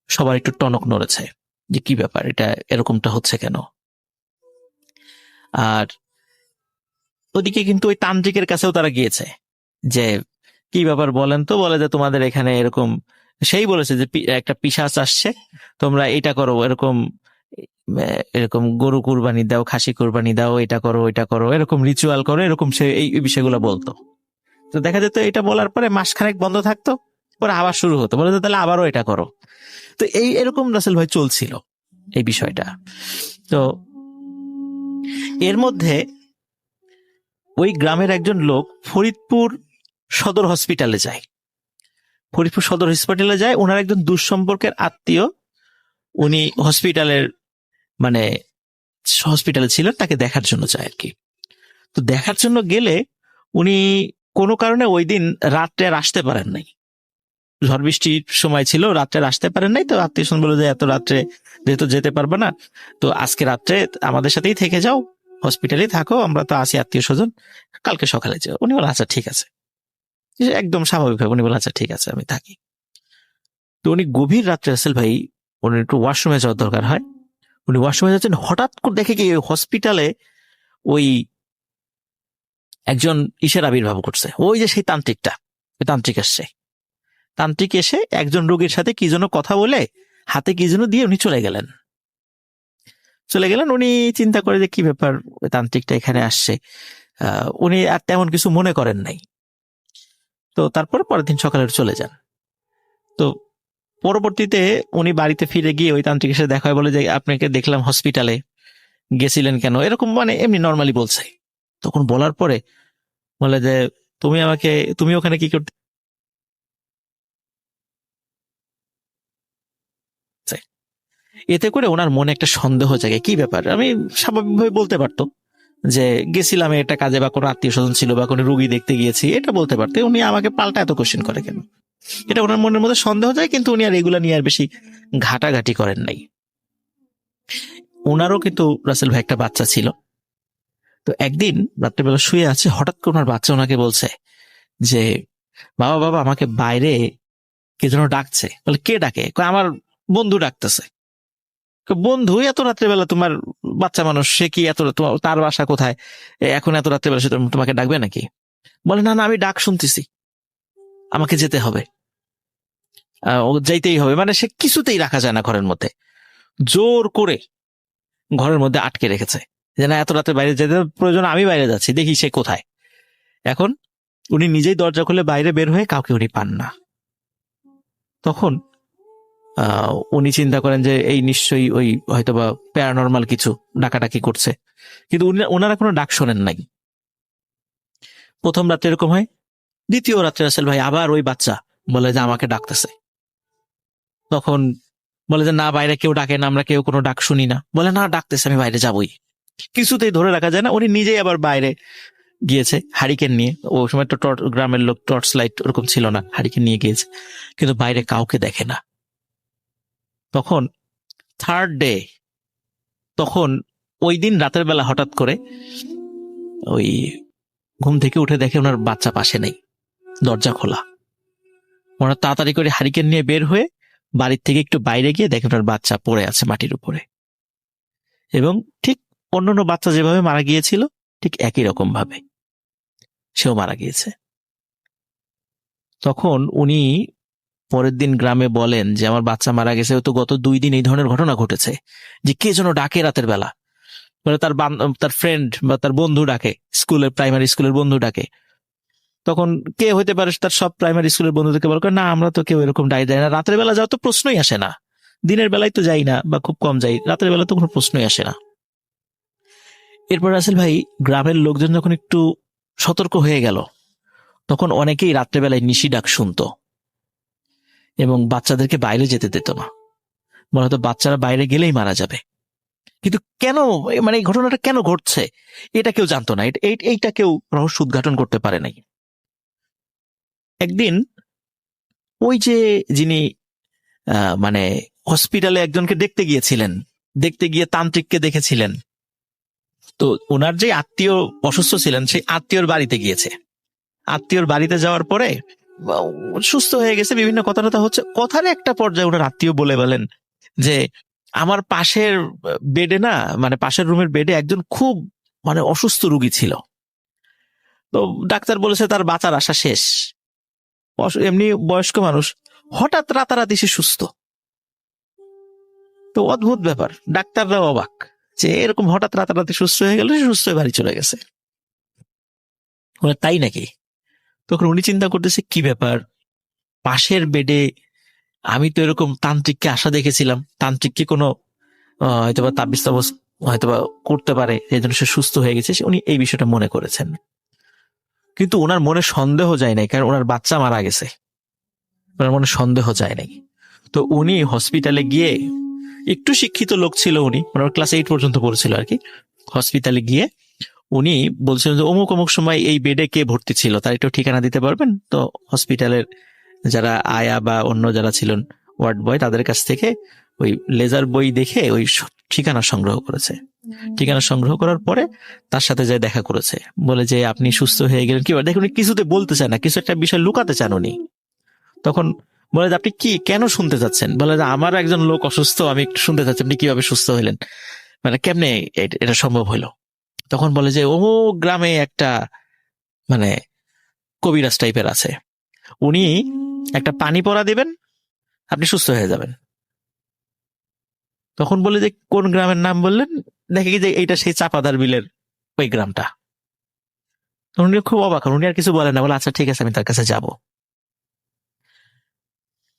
সবার একটু টনক নড়েছে যে কি ব্যাপার, এটা এরকমটা হচ্ছে কেন। আর ওদিকে কিন্তু ওই তান্ত্রিকের কাছেও তারা গিয়েছে যে কি ব্যাপার বলেন তো, বলে যে তোমাদের এখানে এরকম, সেই বলেছে যে একটা পিশাচ আসছে, তোমরা এটা করো, এরকম গরু কুরবানি দাও, খাসি কুরবানি দাও, এটা করো ওইটা করো, এরকম রিচুয়াল করো, এরকম সে এই বিষয়গুলো বলতো। তো দেখা যেত এটা বলার পরে মাসখানেক বন্ধ থাকতো, পরে আবার শুরু হতো, বলে তাহলে আবারও এটা করো। তো এরকম রাসেল ভাই চলছিল এই বিষয়টা। তো এর মধ্যে ওই গ্রামের একজন লোক ফরিদপুর সদর হসপিটালে যায়। ফরিদপুর সদর হসপিটালে যায়, ওনার একজন দুঃসম্পর্কের আত্মীয়, উনি হসপিটালে ছিলেন, তাকে দেখার জন্য যায় আর কি। তো দেখার জন্য গেলে উনি কোনো কারণে ওই দিন রাত্রে আর আসতে পারেন নাই, ঝড় বৃষ্টির সময় ছিল, রাত্রে আসতে পারেন নাই। তো আত্মীয় স্বজন বলে যে এত রাত্রে যেহেতু যেতে পারবে না, তো আজকে রাত্রে আমাদের সাথেই থেকে যাও, হসপিটালেই থাকো, আমরা তো আসি আত্মীয় স্বজন, কালকে সকালে যাও। উনি বলে আচ্ছা ঠিক আছে, একদম স্বাভাবিকভাবে উনি বলে আচ্ছা ঠিক আছে আমি থাকি। তো উনি গভীর রাত্রে রাসেল ভাই, উনি একটু ওয়াশরুমে যাওয়ার দরকার হয়, উনি ওয়াশরুমে যাচ্ছেন, হঠাৎ করে দেখে কি হসপিটালে ওই একজন ইসের আবির্ভাব করছে, ওই যে সেই তান্ত্রিক আসছে। তান্ত্রিক এসে একজন রোগীর সাথে কি যেন কথা বলে হাতে কি যেন দিয়ে উনি চলে গেলেন। উনি চিন্তা করে যে কি ব্যাপার, ওই তান্ত্রিকটা এখানে আসছে। উনি আর তেমন কিছু মনে করেন নাই। তো তারপর পরের দিন সকালে চলে যান। তো পরবর্তীতে উনি বাড়িতে ফিরে গিয়ে ওই তান্ত্রিকের সাথে দেখা হয়, বলে যে আপনাকে দেখলাম হসপিটালে, গেছিলেন কেন, এরকম মানে এমনি নর্মালি বলছে। তখন বলার পরে বলে যে তুমি ওখানে কি করতে। এতে করে ওনার মনে একটা সন্দেহ জাগে, কি ব্যাপার, আমি স্বাভাবিকভাবে বলতে পারতো যে গেছিলাম একটা কাজে, বা কোনো আত্মীয় স্বজন ছিল, বা কোনো রুগী দেখতে গিয়েছি, এটা বলতে পারতো। উনি আমাকে পাল্টা এত কোশ্চেন করে কেন, এটা ওনার মনের মধ্যে সন্দেহ যায়। কিন্তু উনি আর এগুলা নিয়ে আর বেশি ঘাটাঘাটি করেন নাই। ওনারও কিন্তু রাসেল ভাই একটা বাচ্চা ছিল। তো একদিন রাত্রেবেলা শুয়ে আছে, হঠাৎ করে ওনার বাচ্চা ওনাকে বলছে যে বাবা আমাকে বাইরে কে যেন ডাকছে। বলে কে ডাকে? আমার বন্ধু ডাকতেছে। বন্ধু? এত রাত্রেবেলা তোমার বাচ্চা মানুষ, সে কি এত, তার বাসা কোথায়, এখন এত রাত্রেবেলা সে তোমাকে ডাকবে নাকি? বলে না আমি ডাক শুনতেছি, আমাকে যেতে হবে, ও যাইতেই হবে। মানে সে কিছুতেই রাখা যায় না ঘরের মধ্যে, জোর করে ঘরের মধ্যে আটকে রেখেছে যে না এত রাতে বাইরে যেতে প্রয়োজন, আমি বাইরে যাচ্ছি, দেখি সে কোথায়। এখন উনি নিজেই দরজা খুলে বাইরে বের হয়ে কাউকে উনি পান না। তখন উনি চিন্তা করেন যে এই নিশ্চয়ই ওই হয়তোবা প্যারানর্মাল কিছু ডাকাডাকি করছে, কিন্তু ওনারা কোনো ডাক শোনেন নাই। প্রথম রাত্রে এরকম হয়, দ্বিতীয় রাত্রে রাসেল ভাই আবার ওই বাচ্চা বলে যে আমাকে ডাকতেছে। তখন বলে যে না বাইরে কেউ ডাকে না, আমরা কেউ কোনো ডাক শুনি না। বলে না ডাকতেছে, আমি বাইরে যাবই। কিছুতেই ধরে রাখা যায় না, উনি নিজেই আবার বাইরে গিয়েছে হারিকেন নিয়ে। ওই সময় তো গ্রামের লোক টর্চ লাইট ওরকম ছিল না, হারিকেন নিয়ে গিয়েছে, কিন্তু বাইরে কাউকে দেখে না। তখন থার্ড ডে, তখন ওই দিন রাতের বেলা হঠাৎ করে ওই ঘুম থেকে উঠে দেখে ওনার বাচ্চা পাশে নেই, দরজা খোলা। ওনার তাড়াতাড়ি করে হারিকেন নিয়ে বের হয়ে বাড়ির থেকে একটু বাইরে গিয়ে দেখে ওনার বাচ্চা পড়ে আছে মাটির উপরে, এবং ঠিক অন্যান্য বাচ্চা যেভাবে মারা গিয়েছিল ঠিক একই রকম ভাবে সেও মারা গিয়েছে। তখন উনি পরের দিন গ্রামে বলেন যে আমার বাচ্চা মারা গেছে, তো গত 2 দিন এই ধরনের ঘটনা ঘটেছে, যে কে যেন ডাকে রাতের বেলা। মানে তার ফ্রেন্ড বা তার বন্ধু ডাকে, স্কুলের প্রাইমারি স্কুলের বন্ধু ডাকে। তখন কে হইতে পারে, তার সব প্রাইমারি স্কুলের বন্ধুদেরকে বলে না আমরা তো কেউ এরকম ডাক দেয় না, রাতের বেলা যাওয়া তো প্রশ্নই আসে না, দিনের বেলায় তো যাই না বা খুব কম যাই, রাতের বেলা তো কোনো প্রশ্নই আসে না। এরপর রাসেল ভাই গ্রামের লোকজন যখন একটু সতর্ক হয়ে গেল, তখন অনেকেই রাত্রেবেলায় নিশি ডাক শুনতো এবং বাচ্চাদেরকে বাইরে যেতে দিত না, মনে হতো বাচ্চারা বাইরে গেলেই মারা যাবে। কিন্তু কেন, মানে এই ঘটনাটা কেন ঘটছে এটা কেউ জানতো না, এইটা কেউ রহস্য উদ্ঘাটন করতে পারে নাই। একদিন ওই যে যিনি মানে হসপিটালে একজনকে দেখতে গিয়েছিলেন, দেখতে গিয়ে তান্ত্রিককে দেখেছিলেন, তো ওনার যে আত্মীয় অসুস্থ ছিলেন সেই আত্মীয়র বাড়িতে গিয়েছে। আত্মীয়র বাড়িতে যাওয়ার পরে সুস্থ হয়ে গেছে, বিভিন্ন কথা হচ্ছে, কথার একটা পর্যায়ে ওনার আত্মীয় বলেন যে আমার পাশের বেডে না, মানে পাশের রুমের বেডে একজন খুব মানে অসুস্থ রোগী ছিল, তো ডাক্তার বলেছে তার বাঁচার আশা শেষ। এমনি বয়স্ক মানুষ, হঠাৎ রাতারাতি সে সুস্থ। তো অদ্ভুত ব্যাপার, ডাক্তাররাও অবাক যে এরকম হঠাৎ রাতারাতি সুস্থ হয়ে গেল, সুস্থ হয়ে বাড়ি চলে গেছে। তাই নাকি? তখন উনি চিন্তা করতেছে কি ব্যাপার, পাশের বেডে আমি তো এরকম তান্ত্রিককে আসা দেখেছিলাম, তান্ত্রিককে কোনো হয়তোবা তাবিজ তাবিজ হয়তোবা করতে পারে, এই জন্য সে সুস্থ হয়ে গেছে, উনি এই বিষয়টা মনে করেছেন। কিন্তু ওনার মনে সন্দেহ যায় নাই, কারণ ওনার বাচ্চা মারা গেছে, ওনার মনে সন্দেহ যায় নাই। তো উনি হসপিটালে গিয়ে, একটু শিক্ষিত লোক ছিল উনি, ওনার ক্লাস 8 পর্যন্ত পড়েছিল আর কি, হসপিটালে গিয়ে উনি বলছিলেন যে অমুক অমুক সময় এই বেডে কে ভর্তি ছিল, তার একটু ঠিকানা দিতে পারবেন? তো হসপিটালের যারা আয়া বা অন্য যারা ছিলেন ওয়ার্ড বয়, তাদের কাছ থেকে ওই লেজার বই দেখে ওই ঠিকানা সংগ্রহ করেছে। ঠিকানা সংগ্রহ করার পরে তার সাথে যায় দেখা করেছে, বলে যে আপনি সুস্থ হয়ে গেলেন কি? দেখুন কিছুতে বলতে চান না, কিছু একটা বিষয় লুকাতে চান উনি। তখন বলে যে আপনি কি কেন শুনতে চাচ্ছেন? বলে যে আমার একজন লোক অসুস্থ, আমি একটু শুনতে চাচ্ছি আপনি কিভাবে সুস্থ হইলেন, মানে কেমনে এটা সম্ভব হইলো? তখন বলে যে ও গ্রামে একটা মানে কবিরাজ টাইপের আছে, উনি একটা পানি পড়া দিবেন, আপনি সুস্থ হয়ে যাবেন। তখন বলে যে কোন গ্রামের নাম বললেন, দেখে কি যে এইটা সেই চাপাদার বিলের ওই গ্রামটা। তখন উনি খুব অবাক হন, উনি আর কিছু বলেন না, বলে আচ্ছা ঠিক আছে আমি তার কাছে যাব।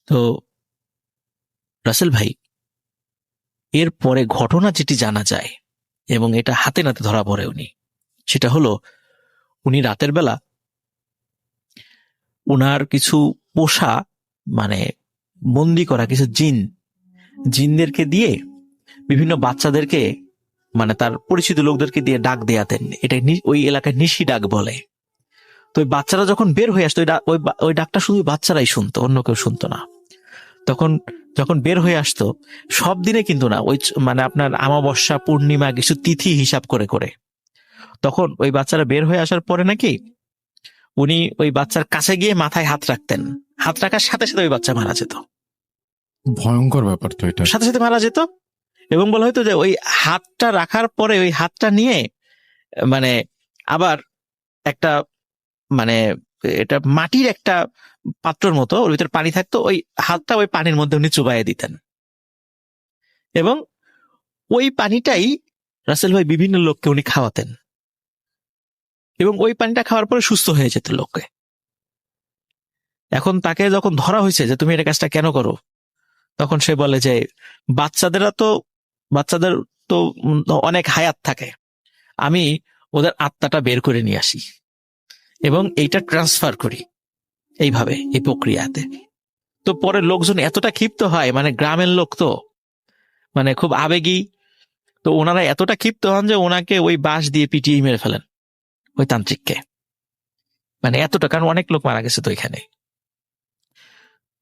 তো রাসেল ভাই, এর পরে ঘটনা যেটি জানা যায় এবং এটা হাতে নাতে ধরা পড়ে উনি, সেটা হলো উনি রাতের বেলা উনার কিছু পোষা মানে বন্দি করা কিছু জিনদেরকে দিয়ে বিভিন্ন বাচ্চাদেরকে মানে তার পরিচিত লোকদেরকে দিয়ে ডাক দেয়াতেন। এটা ওই এলাকায় নিশি ডাক বলে। তো ওই বাচ্চারা যখন বের হয়ে আসতো ওই ডাকটা শুধু বাচ্চারাই শুনতো, অন্য কেউ শুনতো না। তখন যখন বের হয়ে আসতো, সব দিনে কিন্তু না, ওই মানে আপনার অমাবস্যা পূর্ণিমা কিছু তিথি হিসাব করে করে, তখন ওই বাচ্চারা বের হয়ে আসার পরে নাকি উনি ওই বাচ্চার কাছে গিয়ে মাথায় হাত রাখতেন। হাত রাখার সাথে সাথে ওই বাচ্চা মারা যেত, ভয়ঙ্কর ব্যাপার তো এটা। সাথে সাথে মারা যেত। এবং বলা হয়তো যে ওই হাতটা রাখার পরে ওই হাতটা নিয়ে মানে আবার একটা মানে এটা মাটির একটা পাত্রর মতো, ওর ভিতরে পানি থাকতো, ওই হাতটা ওই পানির মধ্যে উনি চুবাইয়ে দিতেন এবং ওই পানিটাই রাসেল ভাই বিভিন্ন লোককে উনি খাওয়াতেন এবং ওই পানিটা খাওয়ার পরে সুস্থ হয়ে যেত লোককে। এখন তাকে যখন ধরা হয়েছে যে তুমি এটা কাজটা কেন করো, তখন সে বলে যে বাচ্চাদের তো অনেক হায়াত থাকে, আমি ওদের আত্মাটা বের করে নিয়ে আসি এবং এইটা ট্রান্সফার করি এইভাবে, এই প্রক্রিয়াতে। তো পরে লোকজন এতটা ক্ষিপ্ত হয়, মানে গ্রামের লোক তো মানে খুব আবেগী, তো ওনারা এতটা ক্ষিপ্ত হন যে ওনাকে ওই বাঁশ দিয়ে পিটিয়ে মেরে ফেলেন ওই তান্ত্রিককে, মানে এতটা, কারণ অনেক লোক মারা গেছে তো এখানে।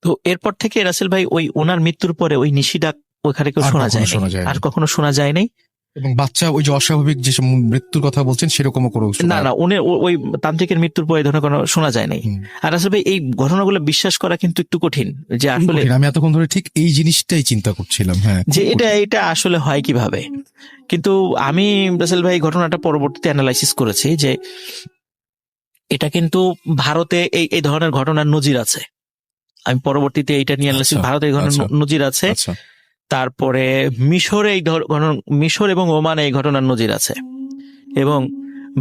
তো এরপর থেকে রাসেল ভাই ওই ওনার মৃত্যুর পরে ওই নিশি ডাক ওইখানে কেউ আর শোনা কখনো যায় শোনা যায়নি। আর কখনো শোনা যায় নাই। এবং বাচ্চা ওই যে অস্বাভাবিক যে মৃত্যুর কথা বলছেন সেরকমও করে না উনি ওই তান্ত্রিকের মৃত্যুর পরে এই ধরনের কোনো শোনা যায় নাই। আর আসলে ভাই এই ঘটনাগুলো বিশ্বাস করা কিন্তু একটু কঠিন, যে আসলে আমি এতক্ষণ ধরে ঠিক এই জিনিসটাই চিন্তা করছিলাম। হ্যাঁ, যে এটা আসলে হয় কিভাবে। কিন্তু আমি রাসেল ভাই ঘটনাটা পরবর্তীতে অ্যানালাইসিস করেছি যে এটা কিন্তু ভারতে এই ধরনের ঘটনার নজির আছে। আমি পরবর্তীতে এইটা নিয়ে অ্যানালাইসিস, ভারতে এই ধরনের নজির আছে। তারপরে মিশরে মিশর এবং ওমানে এই ঘটনার নজির আছে, এবং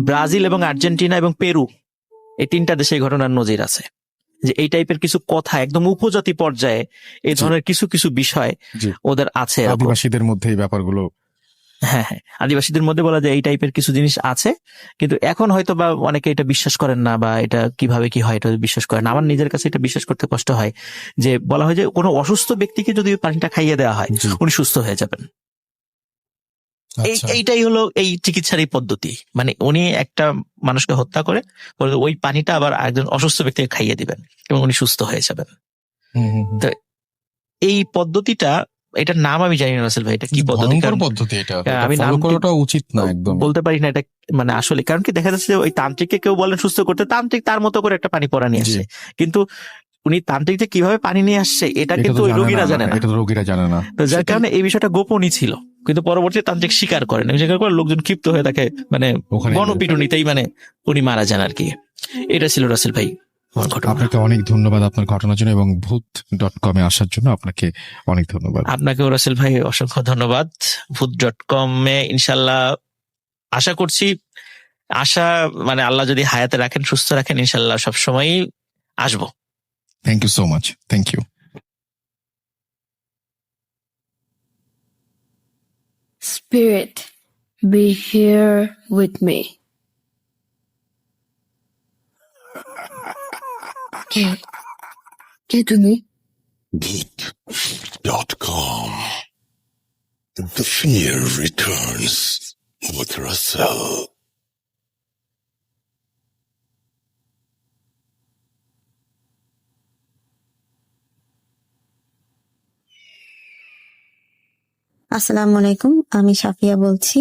ব্রাজিল এবং আর্জেন্টিনা এবং পেরু এই তিনটা দেশে এই ঘটনার নজির আছে, যে এই টাইপের কিছু কথা একদম উপজাতি পর্যায়ে এই ধরনের কিছু কিছু বিষয় ওদের আছে। আদিবাসীদের মধ্যে এই ব্যাপারগুলো, হ্যাঁ, আদিবাসীদের মধ্যে বলা যায় এই টাইপের কিছু জিনিস আছে, কিন্তু এখন হয়তো বা অনেকে এটা বিশ্বাস করেন না, বা এটা কিভাবে কি হয় এটা বিশ্বাস করেন না। আমার নিজের কাছে এটা বিশ্বাস করতে কষ্ট হয় যে বলা হয় যে কোনো অসুস্থ ব্যক্তিকে যদি পানিটা খাইয়ে দেওয়া হয় উনি সুস্থ হয়ে যাবেন। এইটাই হলো এই চিকিৎসার এই পদ্ধতি, মানে উনি একটা মানুষকে হত্যা করে ওই পানিটা আবার একজন অসুস্থ ব্যক্তিকে খাইয়ে দিবেন এবং উনি সুস্থ হয়ে যাবেন। তো এই পদ্ধতিটা, এটার নাম আমি জানি না রাসেল ভাই, এটা কি পদ্ধতি, আমি নাম উচিত না, একদম বলতে পারি না এটা, মানে আসলে কারণ কি দেখা যাচ্ছে যে ওই তান্ত্রিককে কেউ বলেন সুস্থ করতে, তান্ত্রিক তার মতো করে একটা পানি পড়া নিয়ে আসছে, কিন্তু উনি তান্ত্রিক যে কিভাবে পানি নিয়ে আসছে এটা কিন্তু ওই রোগীরা জানে না। তো যার কারণে এই বিষয়টা গোপনই ছিল, কিন্তু পরবর্তীতে তান্ত্রিক স্বীকার করেন, স্বীকার করে লোকজন ক্ষিপ্ত হয়ে তাকে মানে গণপিটুনিতেই মানে উনি মারা যান আর কি। এটা ছিল রাসেল ভাই। আপনাকে অনেক ধন্যবাদ আপনার ঘটনার জন্য এবং ভূত.com আসার জন্য আপনাকে অনেক ধন্যবাদ। আপনাকেও রাসেল ভাই অসংখ্য ধন্যবাদ। ভূত.com ইনশাল্লাহ আশা করছি, মানে আল্লাহ যদি হায়াতে রাখেন, সুস্থ রাখেন, ইনশাল্লাহ সবসময়ই আসবো। Thank you so much. Thank you. Spirit, be here with me. কে তুমি? Boot.com. The fear returns with Russell. আসসালামু আলাইকুম, আমি সাফিয়া বলছি।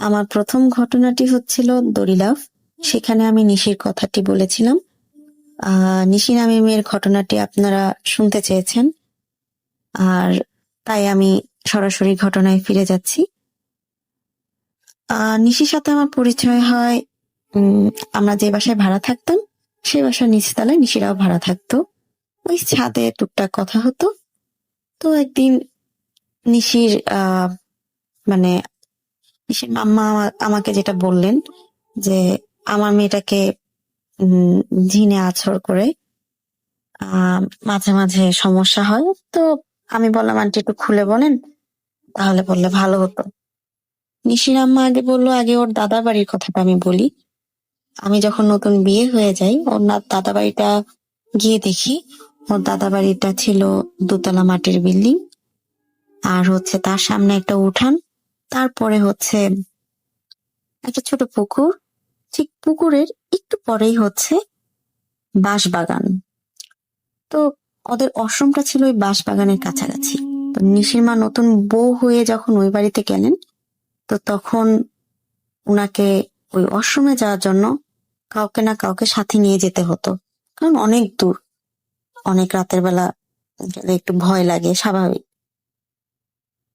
আমার প্রথম ঘটনাটি হচ্ছিল দড়িলাফ। সেখানে আমি নিশির কথাটি বলেছিলাম। নিশি নামে মেয়ের ঘটনাটি আপনারা শুনতে চেয়েছেন, আর তাই আমি সরাসরি ঘটনায় ফিরে যাচ্ছি। নিশির সাথে আমার পরিচয় হয়, আমরা যে বাসায় ভাড়া থাকতাম সেই বাসার নিচতলায় নিশিরাও ভাড়া থাকতো। ওই ছাদে টুকটাক কথা হতো। তো একদিন নিশির মানে নিশির মাম্মা আমাকে যেটা বললেন যে আমার মেয়েটাকে উম ঝিনে আছর করে মাঝে মাঝে সমস্যা হয়। তো আমি বললাম আন্টি একটু খুলে বলেন, তাহলে বললে ভালো হতো। নিশির আম্মা আগে বললো আগে ওর দাদা বাড়ির কথাটা আমি বলি। আমি যখন নতুন বিয়ে হয়ে যাই ওর দাদা বাড়িটা গিয়ে দেখি, ওর দাদা বাড়িটা ছিল দোতলা মাটির বিল্ডিং, আর হচ্ছে তার সামনে একটা উঠান, তারপরে হচ্ছে একটা ছোট পুকুর, ঠিক পুকুরের একটু পরেই হচ্ছে বাঁশবাগান। তো ওদের আশ্রমটা ছিল ওই বাঁশবাগানের কাছাকাছি। তো নিশির মা নতুন বউ হয়ে যখন ওই বাড়িতে গেলেন, তো তখন উনাকে ওই আশ্রমে যাওয়ার জন্য কাউকে না কাউকে সাথে নিয়ে যেতে হতো, কারণ অনেক দূর, অনেক রাতের বেলা গেলে একটু ভয় লাগে, স্বাভাবিক।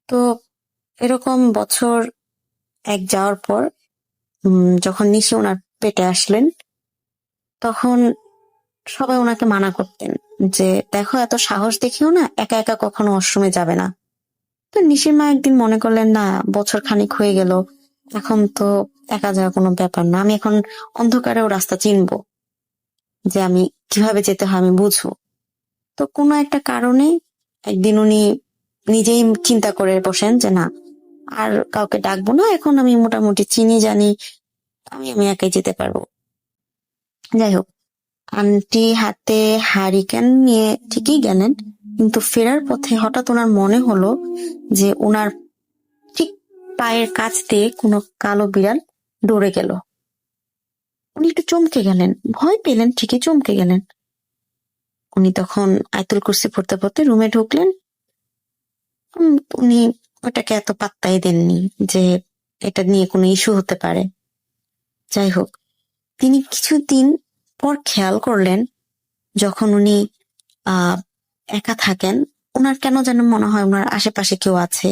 তো এরকম বছর এক যাওয়ার পর যখন নিশি ওনার পেটে আসলেন, তখন সবাই ওনাকে মানা করতেন যে দেখো এত সাহস দেখিও না, একা একা কখনো আশ্রমে যাবে না। তো নিশির মা একদিন মনে করলেন না, বছর খানিক হয়ে গেল, এখন তো একা যাওয়া কোনো ব্যাপার না, আমি এখন অন্ধকারেও রাস্তা চিনবো, যে আমি কিভাবে যেতে হয় আমি বুঝবো। তো কোনো একটা কারণে একদিন উনি নিজেই চিন্তা করে বসেন যে না, আর কাউকে ডাকবো না, এখন আমি মোটামুটি চিনি জানি, আমি একাই যেতে পারবো। যাই হোক, আন্টি হাতে হারিকেন নিয়ে ঠিকই গেলেন, কিন্তু ফেরার পথে হঠাৎ ওনার মনে হলো যে ওনার ঠিক পায়ের কাছ দিয়ে কোনো কালো বিড়াল দৌড়ে গেল। উনি একটু চমকে গেলেন, ভয় পেলেন ঠিকই, চমকে গেলেন। উনি তখন আয়াতুল কুরসি পড়তে পড়তে রুমে ঢুকলেন। উনি ওটাকে এত পাত্তাই দেননি যে এটা নিয়ে কোনো ইস্যু হতে পারে। যাই হোক, তিনি কিছুদিন পর খেয়াল করলেন যখন উনি একা থাকেন, ওনার কেন যেন মনে হয় ওনার আশেপাশে কেউ আছে।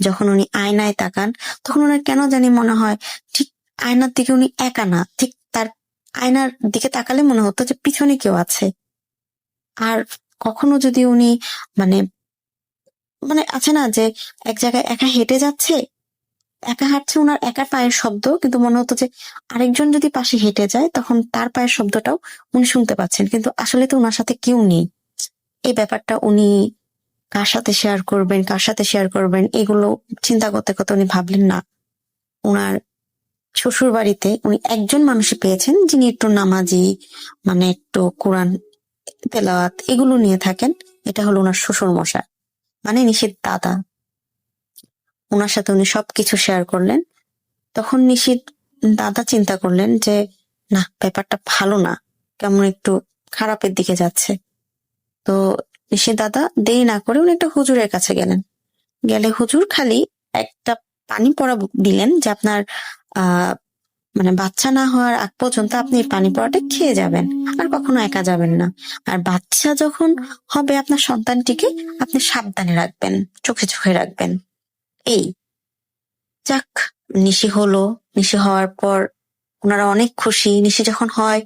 যখন উনি আয়নায় তাকান, তখন ওনার কেন জানি মনে হয় ঠিক আয়নার দিকে উনি একা না, ঠিক তার আয়নার দিকে তাকালে মনে হতো যে পিছনে কেউ আছে। আর কখনো যদি উনি মানে মানে আছে না যে এক জায়গায় একা হেঁটে যাচ্ছে, একা হাঁটছে, ওনার একা পায়ের শব্দ, কিন্তু মনে হতো যে আরেকজন যদি পাশে হেঁটে যায় তখন তার পায়ের শব্দটাও উনি শুনতে পাচ্ছেন, কিন্তু আসলে তো ওনার সাথে কেউ নেই। এই ব্যাপারটা উনি কার সাথে শেয়ার করবেন এগুলো চিন্তা করতে করতে উনি ভাবলেন না, ওনার শ্বশুর বাড়িতে উনি একজন মানুষই পেয়েছেন যিনি একটু নামাজি, মানে একটু কোরআন তেলাওয়াত এগুলো নিয়ে থাকেন। এটা হলো ওনার শ্বশুর মশাই, মানে নিশির দাদা। ওনার সাথে উনি সবকিছু শেয়ার করলেন। তখন নিশির দাদা চিন্তা করলেন যে না, ব্যাপারটা ভালো না, কেমন একটু খারাপের দিকে যাচ্ছে। তো নিশির দাদা দেরি না করে উনি একটা হুজুরের কাছে গেলেন। গেলে হুজুর খালি একটা পানি পড়া দিলেন যে আপনার মানে বাচ্চা না হওয়ার আগ পর্যন্ত আপনি এই পানি পড়াটা খেয়ে যাবেন, আর কখনো একা যাবেন না। আর বাচ্চা যখন হবে আপনার সন্তানটিকে আপনি সাবধানে রাখবেন, চোখে চোখে রাখবেন। এই যাক, নিশি হলো। নিশি হওয়ার পর ওনারা অনেক খুশি। নিশি যখন হয়,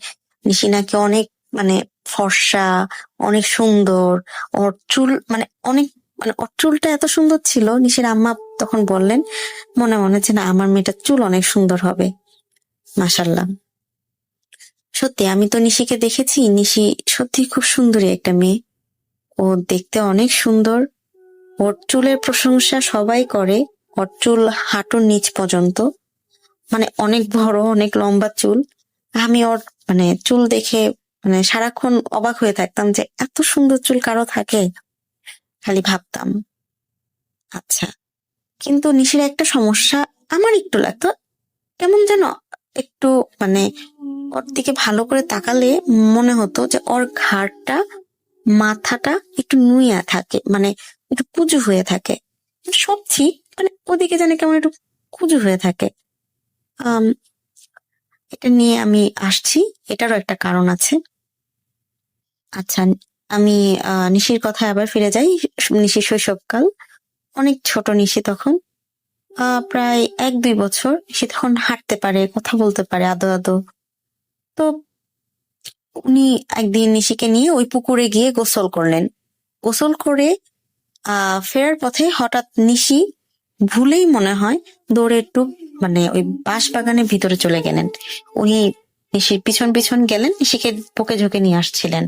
নিশি নাকি অনেক মানে ফর্সা, অনেক সুন্দর, ওর চুল মানে অনেক, মানে ওর চুলটা এত সুন্দর ছিল। নিশির আম্মা তখন বললেন মনে মনে যে না, আমার মেয়েটার চুল অনেক সুন্দর হবে, মাশাল্লাহ। সত্যি আমি তো নিশিকে দেখেছি, নিশি সত্যি খুব সুন্দরী একটা মেয়ে। ও দেখতে অনেক সুন্দর। ওর চুলের প্রশংসা সবাই করে। ওর চুল হাঁটুর নিচ পর্যন্ত, মানে অনেক বড়, অনেক লম্বা চুল। আমি ওর মানে চুল দেখে মানে সারাক্ষণ অবাক হয়ে থাকতাম যে এত সুন্দর চুল কারো থাকে, খালি ভাবতাম। আচ্ছা, কিন্তু নিশির একটা সমস্যা আমার একটু লাগতো, কেমন যেন একটু মানে ওর দিকে ভালো করে তাকালে মনে হতো যে ওর ঘাড়টা, মাথাটা একটু নুইয়া থাকে, মানে একটু কুঁজু হয়ে থাকে। সব ঠিক, মানে ওদিকে জানি কেমন একটু কুঁজু হয়ে থাকে। এটা নিয়ে আমি আসছি, এটারও একটা কারণ আছে। আচ্ছা, আমি নিশির কথায় আবার ফিরে যাই। নিশির শৈশবকাল, অনেক ছোট নিশি তখন, প্রায় 1-2 বছর। সে তখন হাঁটতে পারে, কথা বলতে পারে আদো আদো। তো উনি একদিন নিশিকে নিয়ে ওই পুকুরে গিয়ে গোসল করলেন। গোসল করে ফেরার পথে হঠাৎ নিশি ভুলেই মনে হয় দৌড়ে একটু মানে ওই বাঁশ বাগানের ভিতরে চলে গেলেন। উনি নিশির পিছন পিছন গেলেন, নিশিকে বুকে ঝুঁকে নিয়ে আসছিলেন।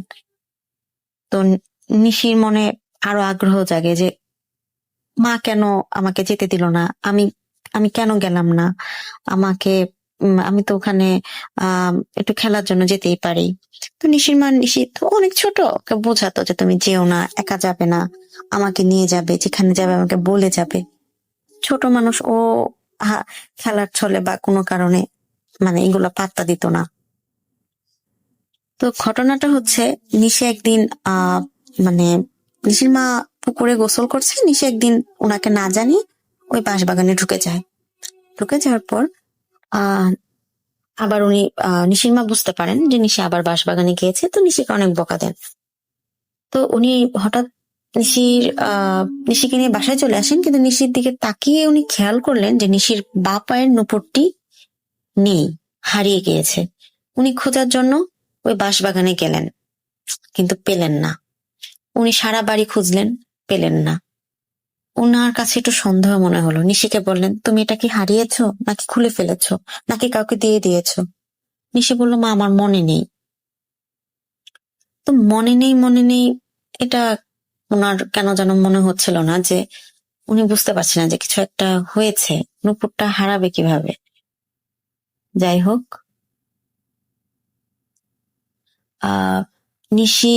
তো নিশির মনে আরো আগ্রহ জাগে যে মা কেন আমাকে যেতে দিল না, আমি আমি কেন গেলাম না, আমাকে আমি তো ওখানে একটু খেলার জন্য যেতেই পারি। তো নিশির মা, নিশি তো অনেক ছোট, ওকে বোঝাতো যে তুমি যেও না, একা যাবে না, আমাকে নিয়ে যাবে, যেখানে যাবে আমাকে বলে যাবে। ছোট মানুষ, ও খেলার ছলে বা কোনো কারণে মানে এগুলো পাত্তা দিত না। তো ঘটনাটা হচ্ছে, নিশি একদিন মানে নিশির মা পুকুরে গোসল করছে, নিশি একদিন ওনাকে না জানিয়ে ওই বাঁশবাগানে ঢুকে যায়। ঢুকে যাওয়ার পর আবার উনি নিশির মা বুঝতে পারেন যে নিশি আবার বাঁশবাগানে গিয়েছে, তো নিশিকে অনেক বকা দেন। তো উনি হঠাৎ নিশিকে নিয়ে বাসায় চলে আসেন, কিন্তু নিশির দিকে তাকিয়ে উনি খেয়াল করলেন যে নিশির বাঁ পায়ের নুপুরটি নেই, হারিয়ে গিয়েছে। উনি খোঁজার জন্য ওই বাঁশবাগানে গেলেন, কিন্তু পেলেন না। উনি সারা বাড়ি খুঁজলেন, পেলেন না। ওনার কাছে একটু সন্দেহ মনে হলো। নিশিকে বললেন, তুমি এটা কি হারিয়েছো, নাকি খুলে ফেলেছো, নাকি কাউকে দিয়ে দিয়েছো? নিশি বলল, মা আমার মনে নেই। তো মনে নেই এটা ওনার কেন যেন মনে হচ্ছিল না, যে উনি বুঝতে পারছেন না যে কিছু একটা হয়েছে, নুপুরটা হারাবে কিভাবে। যাই হোক, নিশি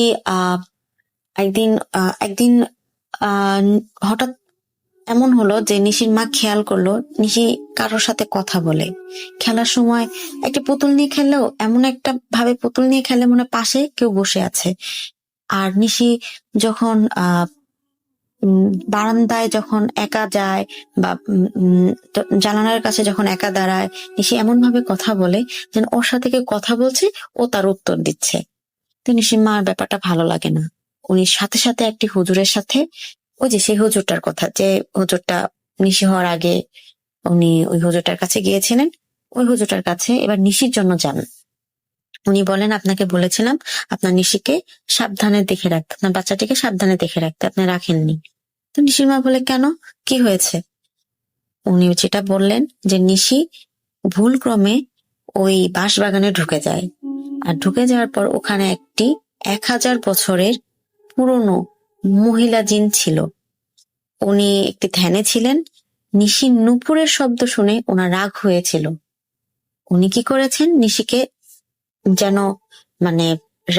একদিন হঠাৎ এমন হলো যে নিশির মা খেয়াল করলো নিশি কারোর সাথে কথা বলে। খেলার সময় একটা পুতুল নিয়ে খেললেও এমন একটা ভাবে পুতুল নিয়ে খেলে মনে পাশে কেউ বসে আছে। আর নিশি যখন বারান্দায় যখন একা যায় বা জানালার কাছে যখন একা দাঁড়ায়, নিশি এমন ভাবে কথা বলে যেন ওর সাথে কেউ কথা বলছে, ও তার উত্তর দিচ্ছে। তো নিশির মার ব্যাপারটা ভালো লাগে না। উনি সাথে সাথে একটি হুজুরের সাথে, ওই যে সেই হুজুরটার কথা, যে হুজুরটা নিশি হওয়ার আগে উনি ওই হুজুরটার কাছে গিয়েছিলেন, ওই হুজুরটার কাছে এবার নিশির জন্য যান। উনি বলেন, আপনাকে বলেছিলাম আপনার নিশিকে সাবধানে দেখে রাখতে, আপনার বাচ্চাটিকে সাবধানে দেখে রাখতে, আপনি রাখেননি। তো নিশির মা বলে, কেন, কি হয়েছে? উনি যেটা বললেন যে নিশি ভুল ক্রমে ওই বাঁশবাগানে ঢুকে যায়, আর ঢুকে যাওয়ার পর ওখানে একটি 1000 বছরের পুরনো মহিলা জিন ছিল। উনি একটি ধ্যানে ছিলেন। নিশির নুপুরের শব্দ শুনে ওনার রাগ হয়েছিল। উনি কি করেছেন, নিশিকে যেন মানে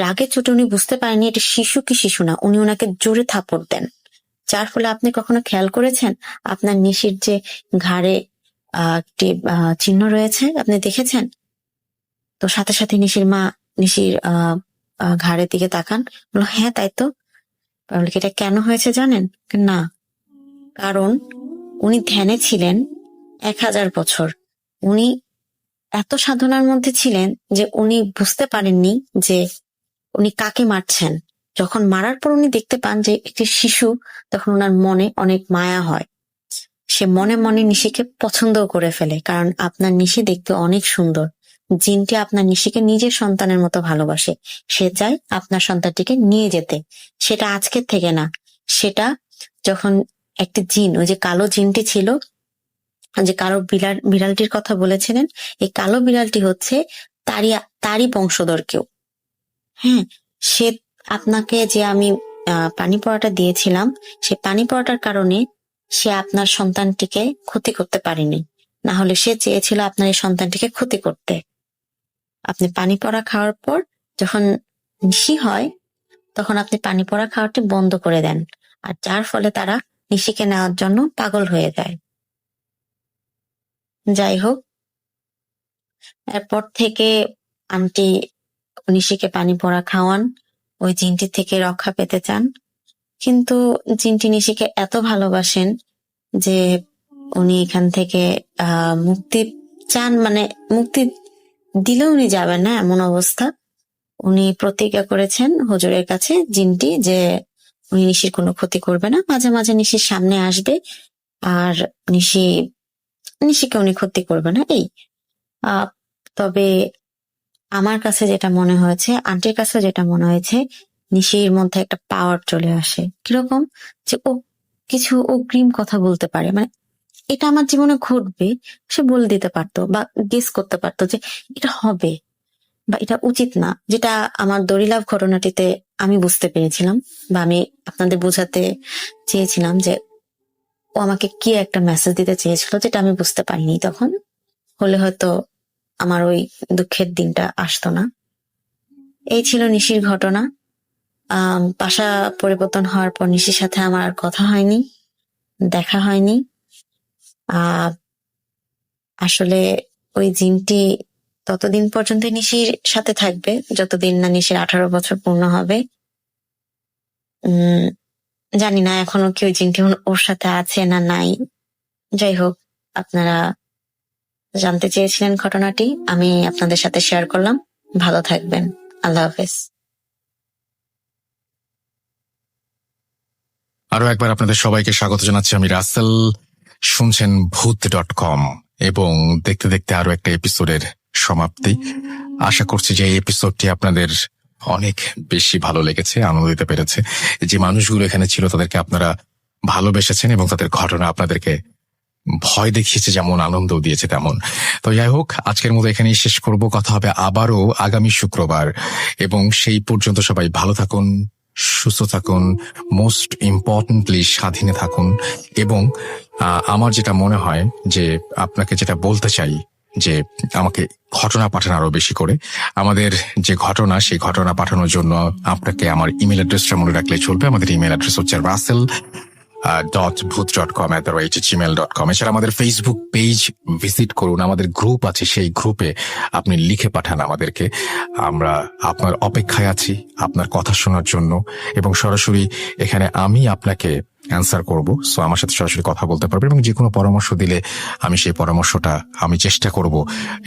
রাগে চোটে, উনি বুঝতে পারেনি এটা শিশু কি শিশু না, উনি ওনাকে জোরে থাপড় দেন। যার ফলে আপনি কখনো খেয়াল করেছেন আপনার নিশির যে ঘাড়ে একটি চিহ্ন রয়েছে, আপনি দেখেছেন? তো সাথে সাথে নিশির মা নিশির ঘাড়ের দিকে তাকান, বলল, হ্যাঁ তাই তো। এটা কেন হয়েছে জানেন? না, কারণ উনি ধ্যানে ছিলেন 1000 বছর। উনি এত সাধনার মধ্যে ছিলেন যে উনি বুঝতে পারেননি যে উনি কাকে মারছেন। যখন মারার পর উনি দেখতে পান যে একটি শিশু, তখন ওনার মনে অনেক মায়া হয়। সে মনে মনে নিশিকে পছন্দ করে ফেলে, কারণ আপনার নিশি দেখতে অনেক সুন্দর। জিনটি আপনার নিশিকে নিজের সন্তানের মতো ভালোবাসে। সে চায় আপনার সন্তানটিকে নিয়ে যেতে। সেটা আজকের থেকে না, সেটা যখন একটা জিন, ওই যে কালো জিনটি ছিল, যে কালো বিড়ালটির কথা বলেছিলেন, এই কালো বিড়ালটি হচ্ছে তারই বংশধর কেউ। হ্যাঁ, সে আপনাকে যে আমি পানি পড়াটা দিয়েছিলাম, সে পানি পড়াটার কারণে সে আপনার সন্তানটিকে ক্ষতি করতে পারেনি, না হলে সে চেয়েছিল আপনার এই সন্তানটিকে ক্ষতি করতে। আপনি পানি পড়া খাওয়ার পর যখন নিশি হয়, তখন আপনি পানি পড়া খাওয়াটি বন্ধ করে দেন, আর যার ফলে তারা নিশিকে নেওয়ার জন্য পাগল হয়ে যায়। যাই হোক, এরপর থেকে আন্টি নিশিকে পানি পড়া খাওয়ান, ওই জিনটি থেকে রক্ষা পেতে চান। কিন্তু জিনটি নিশিকে এত ভালোবাসেন যে উনি এখান থেকে মুক্তি চান, মানে মুক্তি দিলেও উনি যাবেন না এমন অবস্থা। উনি প্রতিজ্ঞা করেছেন হুজুরের কাছে, জিনটি, যে উনি নিশির কোনো ক্ষতি করবে না, মাঝে মাঝে নিশির সামনে আসবে, আর নিশিকে উনি ক্ষতি করবে না। এই তবে আমার কাছে যেটা মনে হয়েছে, আন্টির কাছে যেটা মনে হয়েছে, নিশির মধ্যে একটা পাওয়ার চলে আসে। কিরকম? যে ও কিছু অগ্রিম কথা বলতে পারে, মানে এটা আমার জীবনে ঘটবে সে বলে দিতে পারতো বা গেস করতে পারতো যে এটা হবে বা এটা উচিত না, যেটা আমার দড়িলাভ ঘটনাটিতে আমি বুঝতে পেরেছিলাম বা আমি আপনাদের বোঝাতে চেয়েছিলাম যে ও আমাকে কি একটা মেসেজ দিতে চেয়েছিল, যেটা আমি বুঝতে পারিনি তখন। হলে হয়তো আমার ওই দুঃখের দিনটা আসতো না। এই ছিল নিশির ঘটনা। বাসা পরিবর্তন হওয়ার পর নিশির সাথে আমার আর কথা হয়নি, দেখা হয়নি। আসলে ওই জিনটি ততদিন পর্যন্ত নিশির সাথে থাকবে যতদিন না নিশির 18 বছর পূর্ণ হবে। জানি না এখনো কি ওই জিনটি ওর সাথে আছে না নাই। যাই হোক, আপনারা জানতে চেয়েছিলেন ঘটনাটি, আমি আপনাদের সাথে শেয়ার করলাম। ভালো থাকবেন, আল্লাহ হাফেজ। আরো একবার আপনাদের সবাইকে স্বাগত জানাচ্ছি, আমি রাসেল। শুনছেন ভূত.com এবং দেখতে দেখতে আরো একটা এপিসোডের সমাপ্তি। আশা করছি যে এই এপিসোডটি আপনাদের অনেক বেশি ভালো লেগেছে, আনন্দ দিতে পেরেছে। যে মানুষগুলো এখানে ছিল তাদেরকে আপনারা ভালোবেসেছেন এবং তাদের ঘটনা আপনাদেরকে ভয় দেখিয়েছে যেমন, আনন্দ দিয়েছে তেমন। তো যাই হোক, আজকের মতো এখানেই শেষ করব। কথা হবে আবারও আগামী শুক্রবার, এবং সেই পর্যন্ত সবাই ভালো থাকুন, সুস্থ থাকুন, মোস্ট ইম্পর্টেন্টলি স্বাধীনে থাকুন। এবং আমার যেটা মনে হয় যে আপনাকে যেটা বলতে চাই যে আমাকে ঘটনা পাঠান আরো বেশি করে। আমাদের যে ঘটনা, সেই ঘটনা পাঠানোর জন্য আপনাকে আমার ইমেল অ্যাড্রেসটা মনে রাখলে চলবে। আমাদের ইমেল অ্যাড্রেস হচ্ছে rasel.booth.com@gmail.com। এছাড়া আমাদের ফেসবুক পেজ ভিজিট করুন, আমাদের গ্রুপ আছে, সেই গ্রুপে আপনি লিখে পাঠান আমাদেরকে। আমরা আপনার অপেক্ষায় আছি আপনার কথা শোনার জন্য, এবং সরাসরি এখানে আমি আপনাকে অ্যান্সার করব। সো আমার সাথে সরাসরি কথা বলতে পারবে, এবং যে কোনো পরামর্শ দিলে আমি সেই পরামর্শটা আমি চেষ্টা করব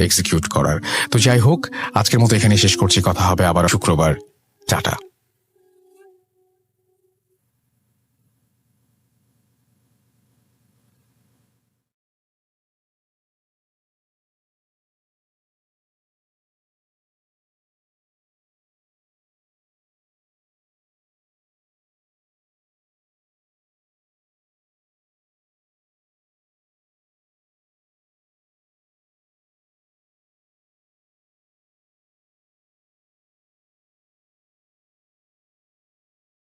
এক্সিকিউট করার। তো যাই হোক, আজকের মতো এখানে শেষ করছি। কথা হবে আবার শুক্রবার। টাটা।